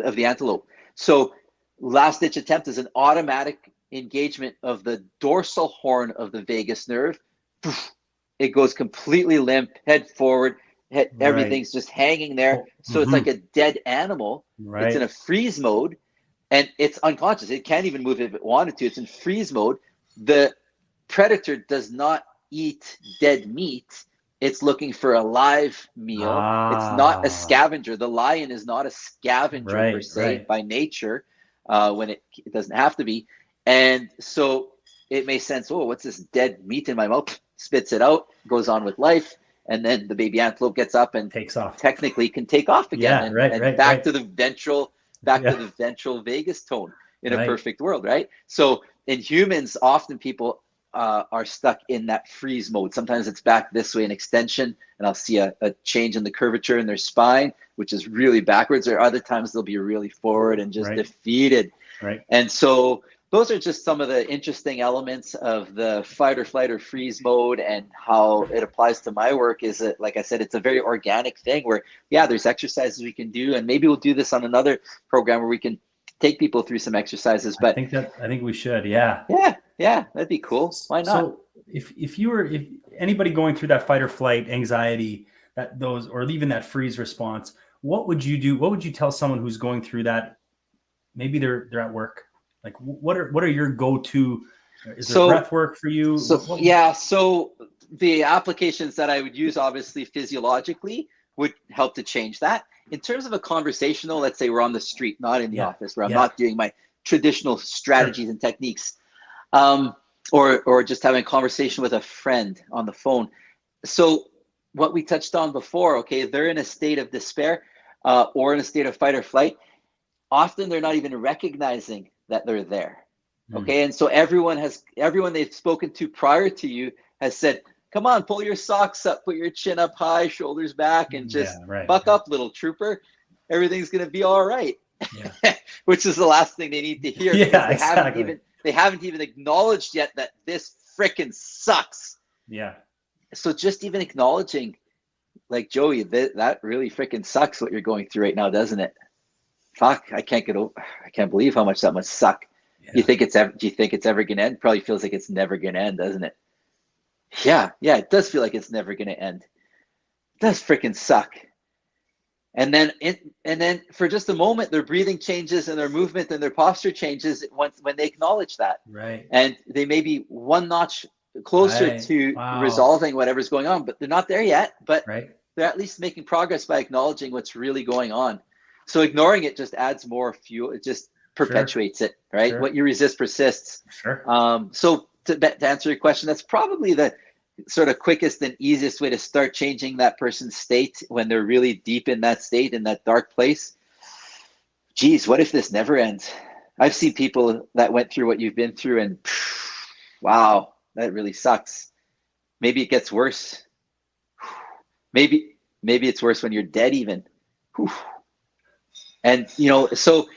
S2: of the antelope. So last ditch attempt is an automatic engagement of the dorsal horn of the vagus nerve. It goes completely limp, head forward, everything's just hanging there. So it's like a dead animal. Right. It's in a freeze mode and it's unconscious. It can't even move if it wanted to. It's in freeze mode. The predator does not eat dead meat. It's looking for a live meal. It's not a scavenger. The lion is not a scavenger per se by nature, when it doesn't have to be. And so it may sense, oh, what's this dead meat in my mouth? Spits it out, goes on with life, and then the baby antelope gets up and
S1: takes off.
S2: Technically can take off again. And back to the ventral, to the ventral vagus tone in a perfect world, right? So in humans, often people are stuck in that freeze mode. Sometimes it's back this way in extension, and I'll see a change in the curvature in their spine, which is really backwards. Or other times they'll be really forward and just defeated. Right. And so those are just some of the interesting elements of the fight or flight or freeze mode, and how it applies to my work is that, like I said, it's a very organic thing where, there's exercises we can do, and maybe we'll do this on another program where we can take people through some exercises. But
S1: I think we should. Yeah,
S2: that'd be cool. Why not?
S1: So if anybody going through that fight or flight anxiety, or even that freeze response, what would you do? What would you tell someone who's going through that? Maybe they're at work. Like, what are your go-to? Is there breath work for you?
S2: So the applications that I would use, obviously physiologically, would help to change that. In terms of a conversational, let's say we're on the street, not in the office, where I'm not doing my traditional strategies and techniques, or just having a conversation with a friend on the phone. So what we touched on before, they're in a state of despair, or in a state of fight or flight. Often they're not even recognizing that they're there. And so everyone they've spoken to prior to you has said, come on, pull your socks up, put your chin up high, shoulders back, and just buck up, little trooper. Everything's going to be all right. Which is the last thing they need to hear. They haven't even acknowledged yet that this frickin' sucks. So just even acknowledging, like, Joey, that really frickin' sucks what you're going through right now, doesn't it? Fuck, I can't believe how much that must suck. Do you think it's ever gonna end? Probably feels like it's never gonna end, doesn't it? Yeah, it does feel like it's never gonna end. It does freaking suck. And then for just a moment, their breathing changes and their movement and their posture changes when they acknowledge that.
S1: Right.
S2: And they may be one notch closer to resolving whatever's going on, but they're not there yet. But they're at least making progress by acknowledging what's really going on. So ignoring it just adds more fuel. It just perpetuates it, right? What you resist persists. So to answer your question, that's probably the sort of quickest and easiest way to start changing that person's state when they're really deep in that state, in that dark place. Geez, what if this never ends? I've seen people that went through what you've been through, and wow, that really sucks. Maybe it gets worse. Maybe it's worse when you're dead even. Whew. And so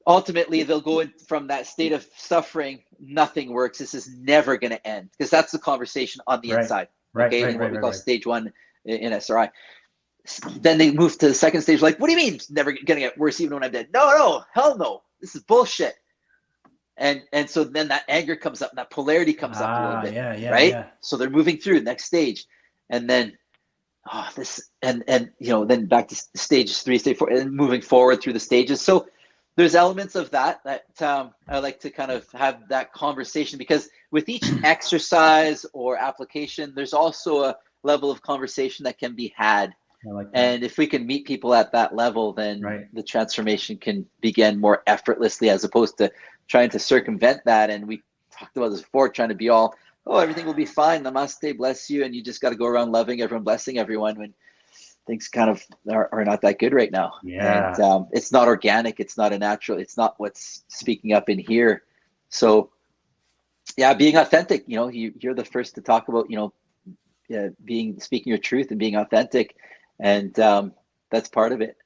S2: ultimately they'll go in from that state of suffering. Nothing works. This is never going to end, because that's the conversation on the inside. Okay, in what we call stage 1 in SRI. Then they move to the second stage. Like, what do you mean it's never going to get worse even when I'm dead? No, hell no. This is bullshit. And so then that anger comes up, and that polarity comes up a little bit, right? Yeah. So they're moving through the next stage, and then then back to stage 3, stage 4, and moving forward through the stages. So there's elements of that I like to kind of have that conversation, because with each exercise or application, there's also a level of conversation that can be had. I like that. And if we can meet people at that level, then the transformation can begin more effortlessly, as opposed to trying to circumvent that. And we talked about this before, trying to be all, oh, everything will be fine, namaste, bless you, and you just got to go around loving everyone, blessing everyone, when things kind of are not that good right now. Yeah. And it's not organic, it's not a natural, it's not what's speaking up in here. So yeah, being authentic, you're the first to talk about, speaking your truth and being authentic, and that's part of it.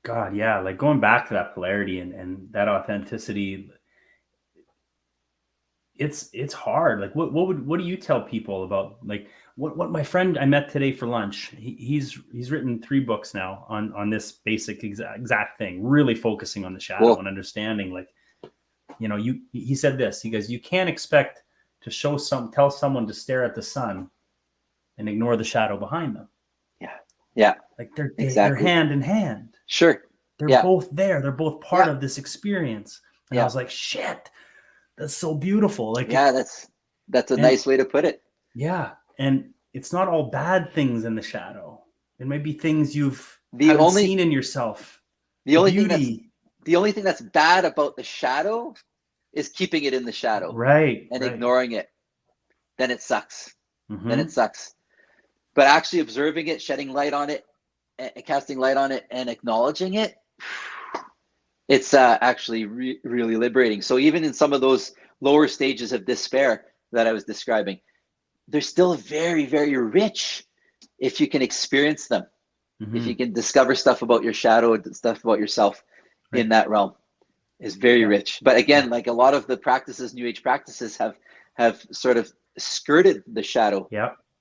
S1: God, yeah, like going back to that polarity and that authenticity, it's hard. Like what do you tell people about, like, what my friend I met today for lunch, he's written 3 books now on this basic exact thing, really focusing on the shadow and understanding, like, he said this, he goes, you can't expect to tell someone to stare at the sun and ignore the shadow behind them.
S2: Yeah.
S1: Like they're hand in hand.
S2: Sure.
S1: They're both there. They're both part of this experience. And I was like, shit, that's so beautiful. Like,
S2: that's a nice way to put it.
S1: Yeah. And it's not all bad things in the shadow. It might be things you've haven't seen in yourself.
S2: The only thing that's bad about the shadow is keeping it in the shadow.
S1: Right.
S2: And ignoring it. Then it sucks. Then it sucks. But actually observing it, shedding light on it, casting light on it, and acknowledging it, it's actually really liberating. So even in some of those lower stages of despair that I was describing, they're still very, very rich if you can experience them. If you can discover stuff about your shadow, stuff about yourself in that realm, is very rich. But again, like a lot of the practices, New Age practices, have sort of skirted the shadow.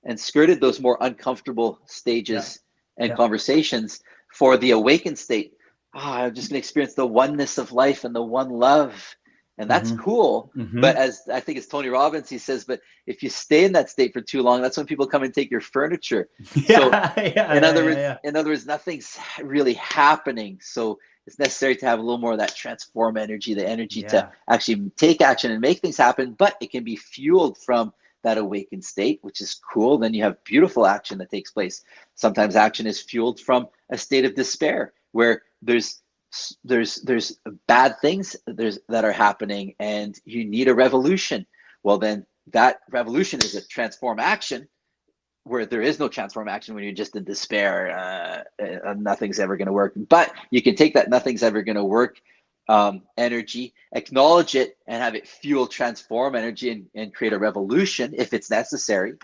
S2: And skirted those more uncomfortable stages and conversations for the awakened state. I'm just going to experience the oneness of life and the one love. And that's cool. But as I think it's Tony Robbins, he says, but if you stay in that state for too long, that's when people come and take your furniture. In other words, nothing's really happening. So it's necessary to have a little more of that transform energy, the energy to actually take action and make things happen. But it can be fueled from that awakened state, which is cool. Then you have beautiful action that takes place. Sometimes action is fueled from a state of despair, where there's bad things that are happening, and you need a revolution. Well, then that revolution is a transform action, where there is no transform action when you're just in despair. Nothing's ever going to work. But you can take that nothing's ever going to work energy, acknowledge it, and have it fuel transform energy and create a revolution if it's necessary.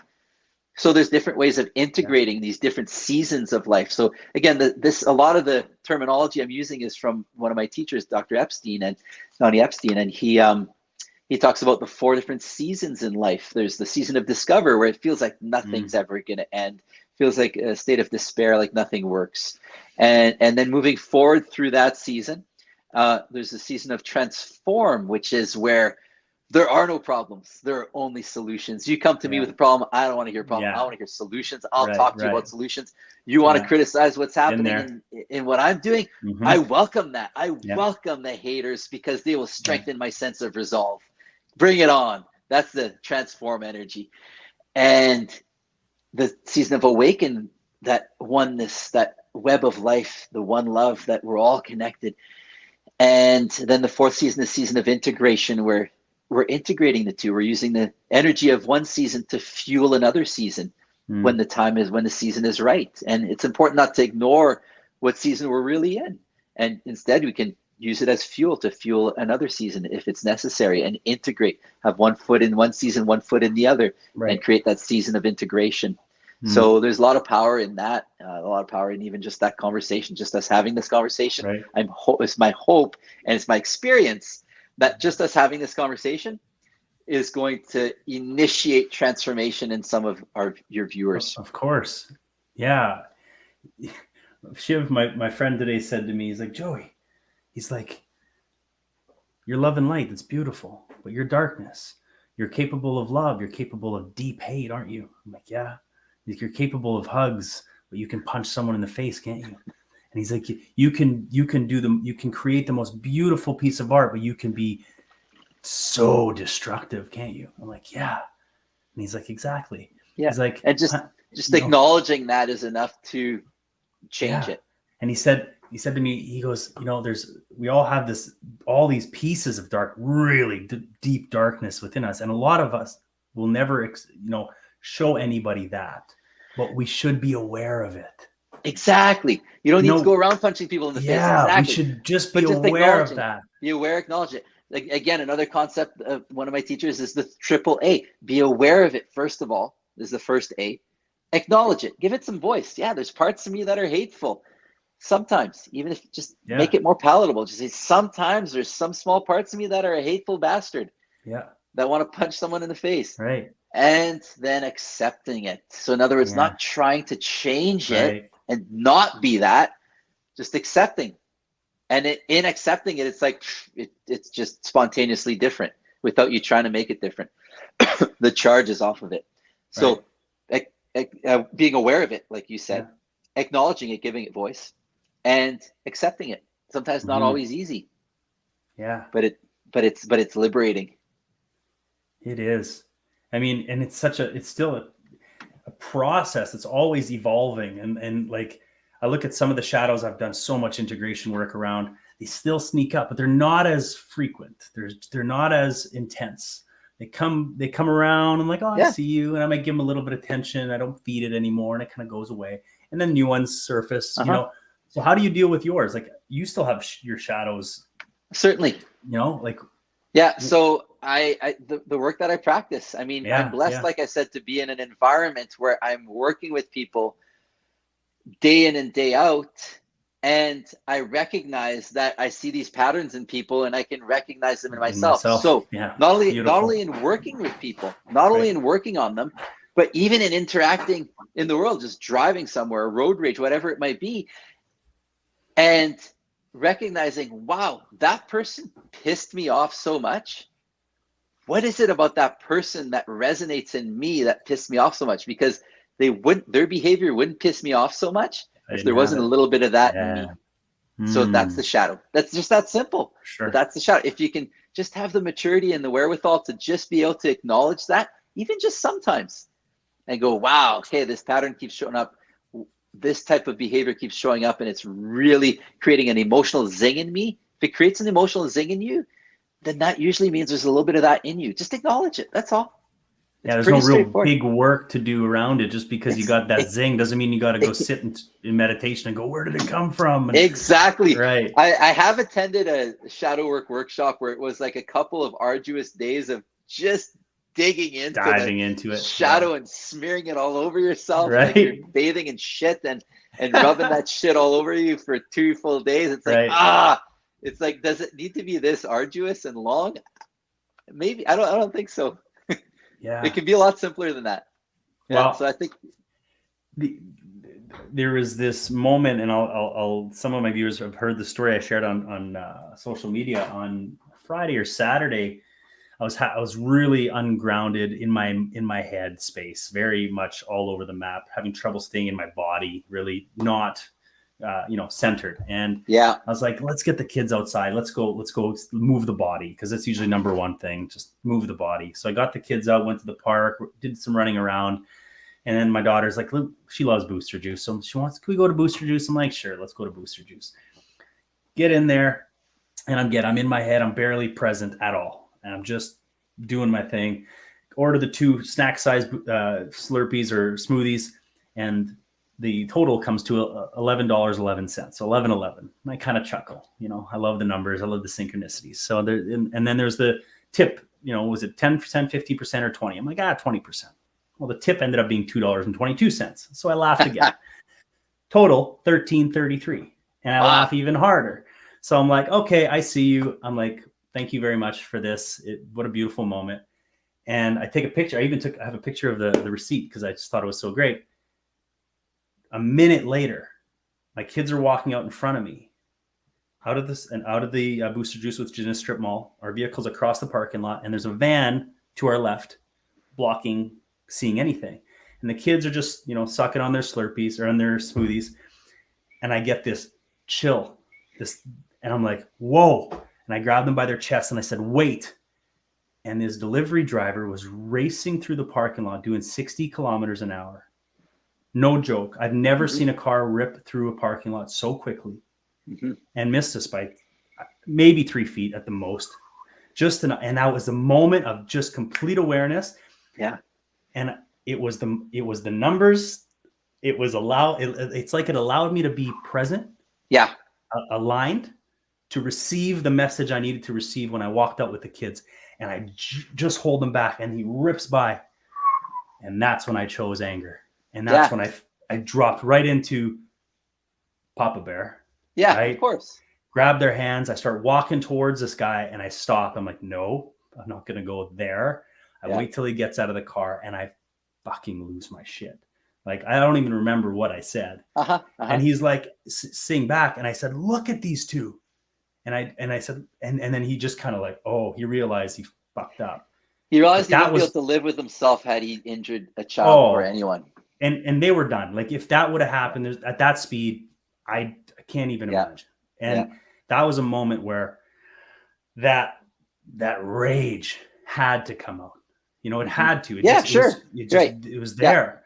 S2: So there's different ways of integrating these different seasons of life. So again, a lot of the terminology I'm using is from one of my teachers, Dr. Epstein, and Donnie Epstein, and he talks about the 4 different seasons in life. There's the season of discover, where it feels like nothing's ever going to end. Feels like a state of despair, like nothing works. And then moving forward through that season, there's a season of transform, which is where there are no problems. There are only solutions. You come to me with a problem, I don't want to hear a problem. I want to hear solutions. I'll talk to you about solutions. You want to criticize what's happening in what I'm doing. I welcome that. I welcome the haters, because they will strengthen my sense of resolve. Bring it on. That's the transform energy. And the season of awaken, that oneness, that web of life, the one love, that we're all connected. And then the 4th season is season of integration, where we're integrating the two. We're using the energy of one season to fuel another season when the season is right. And it's important not to ignore what season we're really in. And instead we can use it as fuel to fuel another season if it's necessary, and integrate, have one foot in one season, one foot in the other, and create that season of integration. So there's a lot of power in that, a lot of power in even just that conversation, just us having this conversation. It's my hope and it's my experience that just us having this conversation is going to initiate transformation in some of your viewers.
S1: Of course. Yeah. Shiv, my friend today said to me, he's like, Joey, he's like, your love and light, it's beautiful, but your darkness, you're capable of love. You're capable of deep hate, aren't you? I'm like, yeah. He's like, you're capable of hugs, but you can punch someone in the face, can't you? And he's like, you can create the most beautiful piece of art, but you can be so destructive, can't you? I'm like, yeah. And he's like, exactly.
S2: Yeah.
S1: He's like,
S2: and just acknowledging that is enough to change it.
S1: And he said to me, he goes, we all have all these pieces of dark, really deep darkness within us. And a lot of us will never, show anybody that, but we should be aware of it.
S2: Exactly. You don't need to go around punching people in the face. Exactly.
S1: We should just be aware of that.
S2: Be aware, acknowledge it. Like, again, another concept of one of my teachers is the triple A. Be aware of it, first of all, is the first A. Acknowledge it. Give it some voice. Yeah, there's parts of me that are hateful. Sometimes, even if just make it more palatable, just say, sometimes there's some small parts of me that are a hateful bastard.
S1: Yeah.
S2: That want to punch someone in the face.
S1: Right.
S2: And then accepting it. So in other words, not trying to change it and not be that, just accepting. And in accepting it, it's like, it's just spontaneously different without you trying to make it different. The charge is off of it. So being aware of it, like you said, acknowledging it, giving it voice, and accepting it. Sometimes not always easy.
S1: Yeah.
S2: But it's liberating.
S1: It is. I mean, and it's still a process. It's always evolving. And like, I look at some of the shadows I've done so much integration work around, they still sneak up, but they're not as frequent. They're not as intense. They come around and like, oh, I see you. And I might give them a little bit of attention. I don't feed it anymore. And it kind of goes away. And then new ones surface, So how do you deal with yours? Like, you still have your shadows.
S2: Certainly.
S1: Yeah.
S2: So the work that I practice, I mean, I'm blessed, like I said, to be in an environment where I'm working with people day in and day out. And I recognize that I see these patterns in people and I can recognize them in myself. So not only in working with people, not only in working on them, but even in interacting in the world, just driving somewhere, road rage, whatever it might be. And recognizing, wow, that person pissed me off so much. What is it about that person that resonates in me that pissed me off so much? Because their behavior wouldn't piss me off so much if there wasn't a little bit of that in me. So that's the shadow. That's just that simple.
S1: Sure.
S2: But that's the shadow. If you can just have the maturity and the wherewithal to just be able to acknowledge that, even just sometimes, and go, wow, okay, this pattern keeps showing up. This type of behavior keeps showing up and it's really creating an emotional zing in me. If it creates an emotional zing in you, then that usually means there's a little bit of that in you. Just acknowledge it. That's all.
S1: There's no real big work to do around it. Just because you got that zing doesn't mean you got to go sit in meditation and go, where did it come from?
S2: Exactly.
S1: Right.
S2: I have attended a shadow work workshop where it was like a couple of arduous days of just diving into it, shadow and smearing it all over yourself.
S1: Right.
S2: Like you're bathing in shit and rubbing that shit all over you for 2 full days. It's like, it's like, does it need to be this arduous and long? Maybe. I don't think so.
S1: Yeah.
S2: It can be a lot simpler than that.
S1: Well,
S2: so I think
S1: there was this moment, and I'll some of my viewers have heard the story I shared on social media on Friday or Saturday. I was really ungrounded in my head space, very much all over the map, having trouble staying in my body, really not centered. And I was like, let's get the kids outside. Let's go move the body, because that's usually number one thing, just move the body. So I got the kids out, went to the park, did some running around. And then my daughter's like, look, she loves Booster Juice. So she wants, can we go to Booster Juice? I'm like, sure, let's go to Booster Juice. Get in there. And I'm in my head. I'm barely present at all. And I'm just doing my thing. Order the 2 snack size Slurpees or smoothies. And the total comes to $11.11. So 11.11. I kind of chuckle. You know, I love the numbers. I love the synchronicities. So there, and then there's the tip. You know, was it 10%, 50%, or 20? I'm like, 20%. Well, the tip ended up being $2.22. So I laughed again. Total $13.33, and I laugh even harder. So I'm like, okay, I see you. I'm like, thank you very much for this. What a beautiful moment. And I take a picture. I have a picture of the receipt because I just thought it was so great. A minute later, my kids are walking out in front of me, out of the Booster Juice with Gin Strip Mall. Our vehicle's across the parking lot, and there's a van to our left, blocking seeing anything. And the kids are just, you know, sucking on their Slurpees or on their smoothies, and I get this chill, and I'm like, whoa! And I grabbed them by their chest and I said, wait. And this delivery driver was racing through the parking lot doing 60 kilometers an hour. No joke. I've never seen a car rip through a parking lot so quickly and missed us by maybe 3 feet at the most. And that was the moment of just complete awareness.
S2: Yeah.
S1: And it was the numbers. It's like it allowed me to be present.
S2: Yeah.
S1: Aligned to receive the message I needed to receive when I walked out with the kids. And I just hold them back, and he rips by. And that's when I chose anger. And that's when I dropped right into Papa Bear.
S2: Yeah,
S1: right?
S2: Of course.
S1: Grab their hands. I start walking towards this guy, and I stop. I'm like, no, I'm not going to go there. I wait till he gets out of the car, and I fucking lose my shit. Like, I don't even remember what I said. And he's like, sing back. And I said, look at these two. And I said, and then he just kind of like, oh, he realized he fucked up.
S2: He realized he wouldn't be able to live with himself had he injured a child or anyone.
S1: And they were done. Like, if that would have happened at that speed, I can't even imagine. And that was a moment where that rage had to come out. You know, it had to. It was there.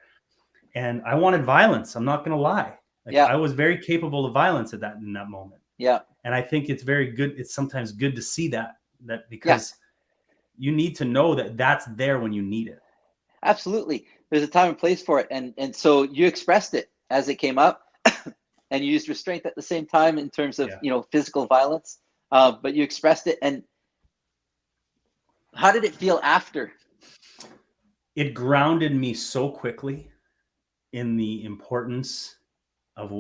S1: And I wanted violence. I'm not going to lie. I was very capable of violence in that moment.
S2: Yeah.
S1: And I think it's very good. It's sometimes good to see that because you need to know that that's there when you need it.
S2: Absolutely. There's a time and place for it. And so you expressed it as it came up and you used restraint at the same time in terms of, you know, physical violence. But you expressed it. And how did it feel after?
S1: It grounded me so quickly in the importance of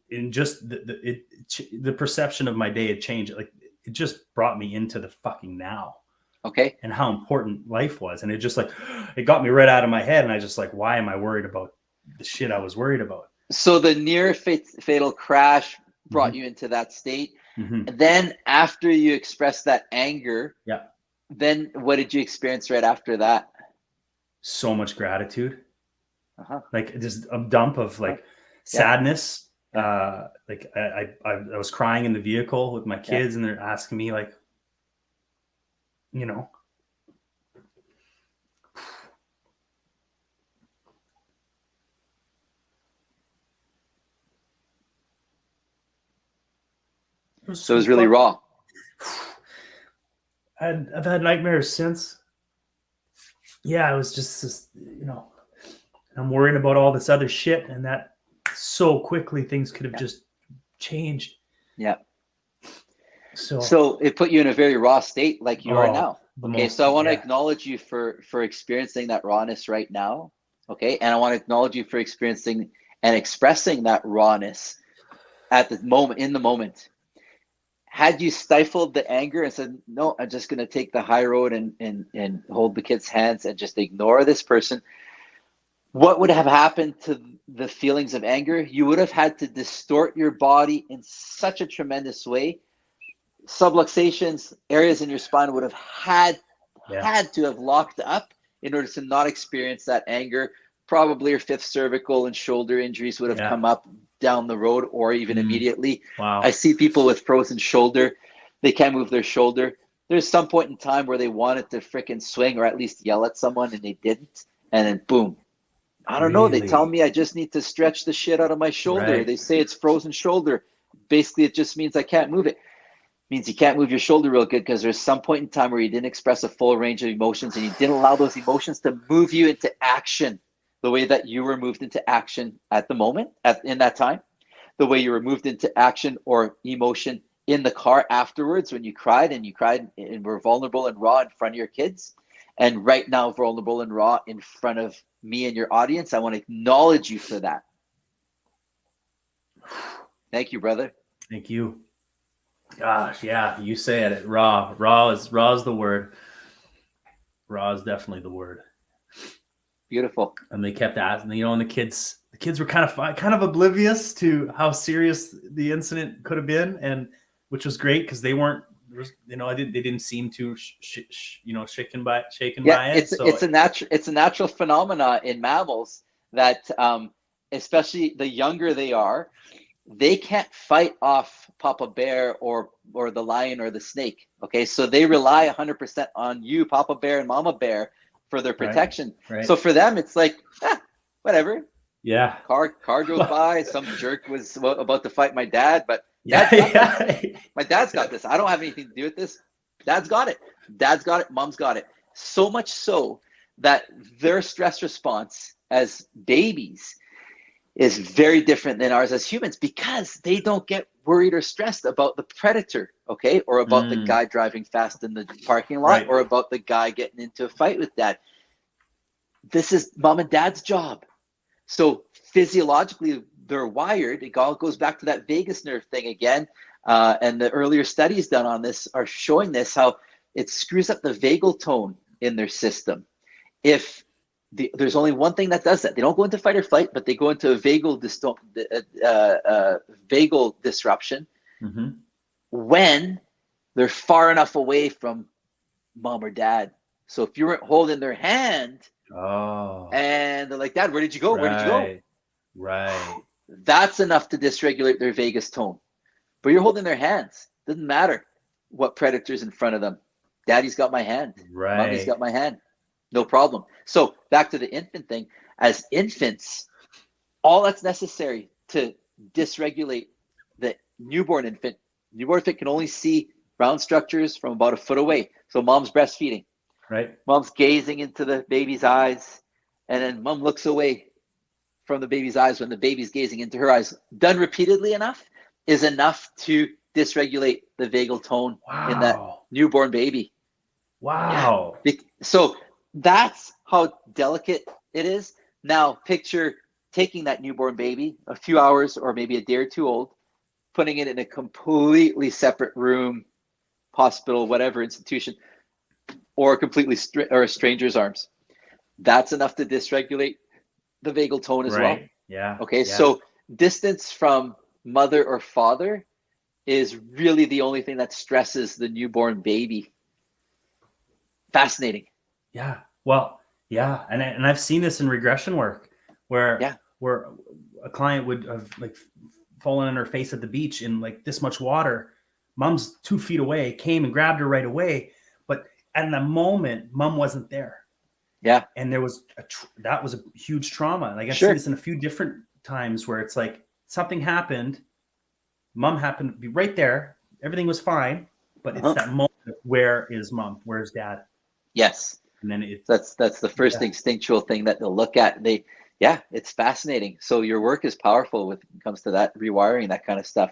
S1: in just the perception of my day had changed. Like, it just brought me into the fucking now.
S2: Okay.
S1: And how important life was. And it just like, it got me right out of my head. And I just like, why am I worried about the shit I was worried about?
S2: So the near fatal crash brought you into that state. And then after you expressed that anger, then what did you experience right after that?
S1: So much gratitude. Like, just a dump of like sadness. Like I was crying in the vehicle with my kids and they're asking me like, you know,
S2: so it was really raw.
S1: I've had nightmares since. Yeah, it was just, you know, I'm worrying about all this other shit, and that so quickly things could have just changed.
S2: Yeah. So it put you in a very raw state like you are now. Okay, so I want to acknowledge you for experiencing that rawness right now. Okay, and I want to acknowledge you for experiencing and expressing that rawness at the moment, in the moment. Had you stifled the anger and said, no, I'm just going to take the high road and hold the kid's hands and just ignore this person, what would have happened to the feelings of anger? You would have had to distort your body in such a tremendous way. Subluxations, areas in your spine would have had to have locked up in order to not experience that anger. Probably your fifth cervical and shoulder injuries would have come up down the road or even immediately.
S1: Wow.
S2: I see people with frozen shoulder. They can't move their shoulder. There's some point in time where they wanted to freaking swing or at least yell at someone and they didn't. And then boom. I don't know. They tell me I just need to stretch the shit out of my shoulder. They say it's frozen shoulder. Basically, it just means I can't move it. Means you can't move your shoulder real good because there's some point in time where you didn't express a full range of emotions and you didn't allow those emotions to move you into action. the way that you were moved into action at the moment, in that time, the way you were moved into action or emotion in the car afterwards when you cried and were vulnerable and raw in front of your kids, and right now vulnerable and raw in front of me and your audience. I want to acknowledge you for that. Thank you, brother.
S1: Thank you. Gosh, yeah, you said it. Raw is the word. Raw is definitely the word.
S2: Beautiful.
S1: And they kept asking, and the kids were kind of oblivious to how serious the incident could have been, and which was great because they weren't, they didn't seem too shaken by it.
S2: It's a natural phenomena in mammals that, especially the younger they are, they can't fight off Papa Bear or the lion or the snake. Okay, so they rely 100% on you, Papa Bear and Mama Bear, for their protection.
S1: Right.
S2: So for them, it's like, whatever.
S1: Yeah.
S2: Car goes by. Some jerk was about to fight my dad, but my dad's got this. I don't have anything to do with this. Dad's got it. Mom's got it. So much so that their stress response as babies is very different than ours as humans, because they don't get worried or stressed about the predator, okay? Or about the guy driving fast in the parking lot, or about the guy getting into a fight with dad. This is mom and dad's job. So physiologically, they're wired. It all goes back to that vagus nerve thing again. And the earlier studies done on this are showing this, how it screws up the vagal tone in their system. If there's only one thing that does that. They don't go into fight or flight, but they go into a vagal disruption when they're far enough away from mom or dad. So if you weren't holding their hand, and they're like, Dad, where did you go? Where did you go?
S1: Right.
S2: That's enough to dysregulate their vagus tone. But you're holding their hands. Doesn't matter what predator's in front of them. Daddy's got my hand.
S1: Right.
S2: Mommy's got my hand. No problem. So back to the infant thing. As infants, all that's necessary to dysregulate the newborn infant can only see round structures from about a foot away. So mom's breastfeeding.
S1: Right.
S2: Mom's gazing into the baby's eyes, and then mom looks away from the baby's eyes when the baby's gazing into her eyes. Done repeatedly enough is enough to dysregulate the vagal tone in that newborn baby.
S1: Wow.
S2: Yeah. So that's how delicate it is. Now picture taking that newborn baby, a few hours or maybe a day or two old, putting it in a completely separate room, hospital, whatever institution, or completely or a stranger's arms. That's enough to dysregulate the vagal tone as well.
S1: Yeah.
S2: Okay. Yeah. So distance from mother or father is really the only thing that stresses the newborn baby. Fascinating.
S1: Yeah. Well, yeah. And I've seen this in regression work where a client would have fallen on her face at the beach in this much water. Mom's 2 feet away, came and grabbed her right away. But at the moment, mom wasn't there.
S2: Yeah.
S1: And there was that was a huge trauma. I've seen this in a few different times where it's something happened. Mom happened to be right there. Everything was fine. But it's that moment of, where is mom? Where's dad?
S2: Yes.
S1: And then
S2: that's the first instinctual thing that they'll look at. It's fascinating. So your work is powerful when it comes to that rewiring, that kind of stuff.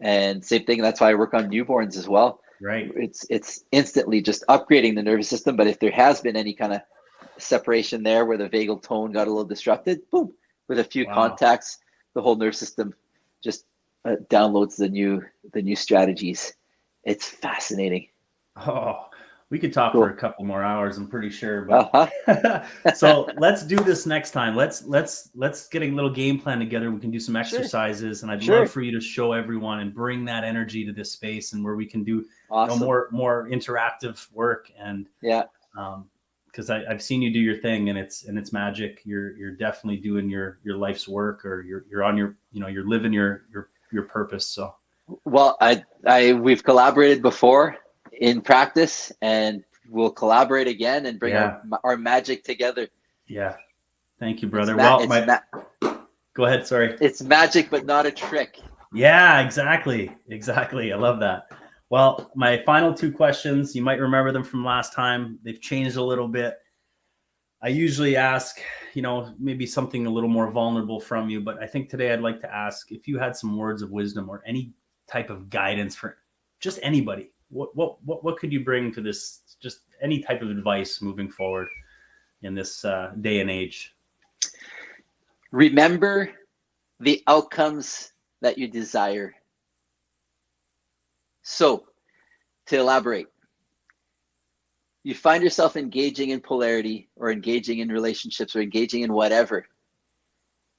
S2: And same thing. That's why I work on newborns as well.
S1: Right.
S2: It's instantly just upgrading the nervous system. But if there has been any kind of separation there where the vagal tone got a little disrupted, boom, with a few contacts, the whole nervous system just downloads the new strategies. It's fascinating.
S1: Oh, we could talk for a couple more hours, I'm pretty sure. But so let's do this next time. Let's get a little game plan together. We can do some exercises, and I'd love for you to show everyone and bring that energy to this space, and where we can do more interactive work. And because I've seen you do your thing, and it's magic. You're definitely doing your life's work, or you're on you're living your purpose. So
S2: well, we've collaborated before in practice, and we'll collaborate again and bring our magic together.
S1: Yeah. Thank you, brother. Go ahead. Sorry.
S2: It's magic, but not a trick.
S1: Yeah, exactly. I love that. Well, my final 2 questions, you might remember them from last time. They've changed a little bit. I usually ask, maybe something a little more vulnerable from you, but I think today I'd like to ask if you had some words of wisdom or any type of guidance for just anybody. What could you bring to this? Just any type of advice moving forward in this day and age.
S2: Remember the outcomes that you desire. So, to elaborate, you find yourself engaging in polarity or engaging in relationships or engaging in whatever.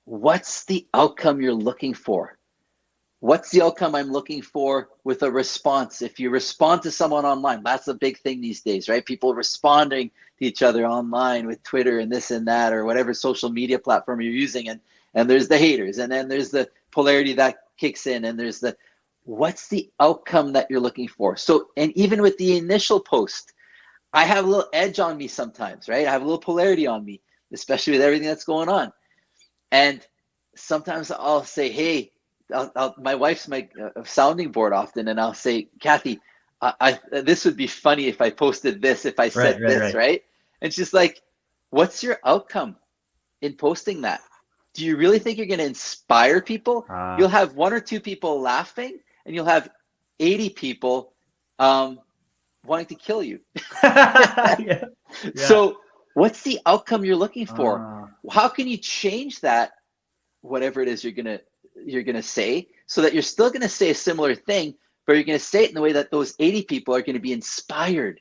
S2: What's the outcome you're looking for? What's the outcome I'm looking for with a response? If you respond to someone online, that's a big thing these days, right? People responding to each other online with Twitter and this and that, or whatever social media platform you're using. And there's the haters, and then there's the polarity that kicks in, and there's what's the outcome that you're looking for? So, and even with the initial post, I have a little edge on me sometimes, right? I have a little polarity on me, especially with everything that's going on. And sometimes I'll say, hey, my wife's my sounding board often, and I'll say, Kathy, this would be funny if I posted this, if I said this, right? And she's like, what's your outcome in posting that? Do you really think you're going to inspire people? You'll have 1 or 2 people laughing, and you'll have 80 people wanting to kill you.
S1: Yeah.
S2: So what's the outcome you're looking for? How can you change that, whatever it is you're gonna say, so that you're still gonna say a similar thing, but you're gonna say it in the way that those 80 people are gonna be inspired?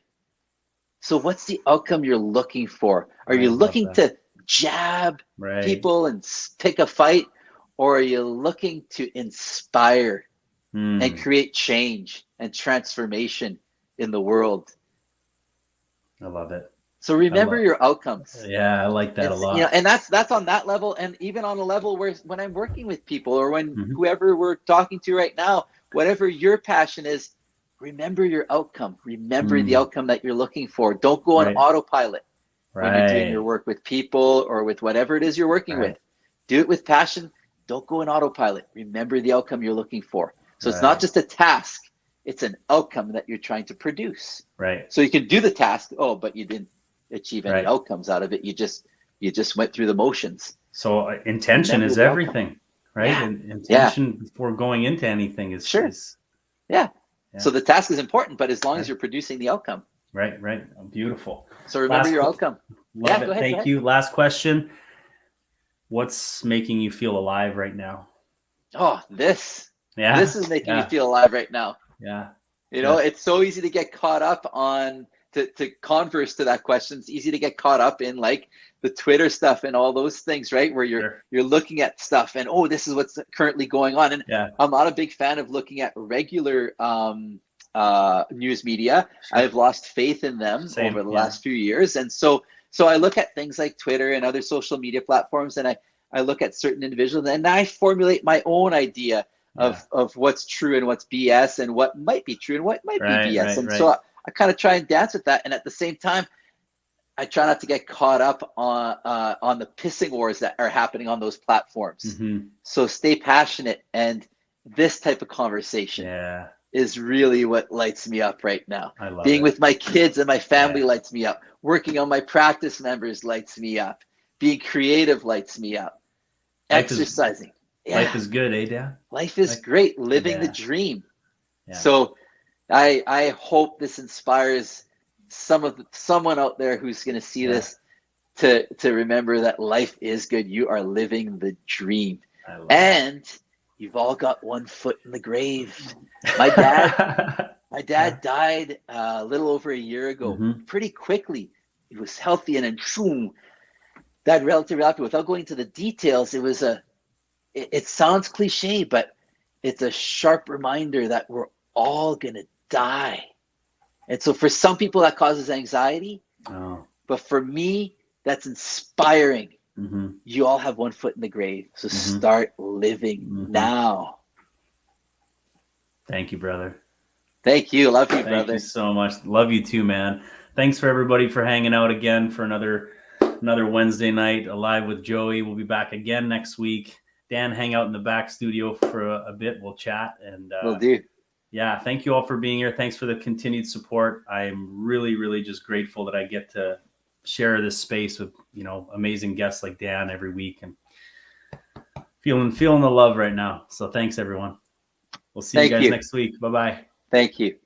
S2: So what's the outcome you're looking for? Are you looking to jab people and pick a fight, or are you looking to inspire and create change and transformation in the world?
S1: I love it.
S2: So remember your outcomes.
S1: Yeah, I like that a lot.
S2: And that's on that level, and even on a level where when I'm working with people, or when whoever we're talking to right now, whatever your passion is, remember your outcome. Remember the outcome that you're looking for. Don't go on autopilot when you're doing your work with people or with whatever it is you're working with. Do it with passion. Don't go on autopilot. Remember the outcome you're looking for. So it's not just a task, it's an outcome that you're trying to produce. So you can do the task, but you didn't achieve any outcomes out of it. You just went through the motions.
S1: So intention is everything, right? And intention before going into anything is
S2: Yeah. So the task is important, but as long as you're producing the outcome.
S1: Right. Beautiful.
S2: So remember your outcome.
S1: Love it. Go ahead, Thank you. Last question. What's making you feel alive right now?
S2: This is making me feel alive right now. It's so easy to get caught up on, to converse to that question. It's easy to get caught up in like the Twitter stuff and all those things, right? Where you're looking at stuff and, this is what's currently going on. And I'm not a big fan of looking at regular news media. I've lost faith in them over the last few years. And so I look at things like Twitter and other social media platforms, and I look at certain individuals, and I formulate my own idea of what's true and what's BS, and what might be true and what might be BS. So I kind of try and dance with that. And at the same time, I try not to get caught up on the pissing wars that are happening on those platforms. So stay passionate, and this type of conversation is really what lights me up right now. Being with my kids and my family lights me up. Working on my practice members lights me up. Being creative lights me up. Exercising.
S1: Life is good, Dad?
S2: Life is great. Living the dream. So I hope this inspires someone out there who's going to see this to remember that life is good. You are living the dream. And you've all got one foot in the grave. My dad died a little over a year ago, pretty quickly. He was healthy, and then died relatively rapidly. Without going into the details, it sounds cliche, but it's a sharp reminder that we're all gonna die. And so for some people that causes anxiety, but for me, that's inspiring. You all have one foot in the grave, so start living now.
S1: Thank you, brother.
S2: Thank you. Love you, brother.
S1: Thank you so much. Love you too, man. Thanks for everybody for hanging out again for another Wednesday night Alive with Joey. We'll be back again next week. Dan, hang out in the back studio for a bit. We'll chat. And
S2: will do.
S1: Yeah, thank you all for being here. Thanks for the continued support. I'm really, really just grateful that I get to share this space with, you know, amazing guests like Dan every week, and feeling the love right now. So thanks everyone. We'll see you
S2: Thank
S1: guys
S2: you.
S1: next week. Bye-bye.
S2: Thank you.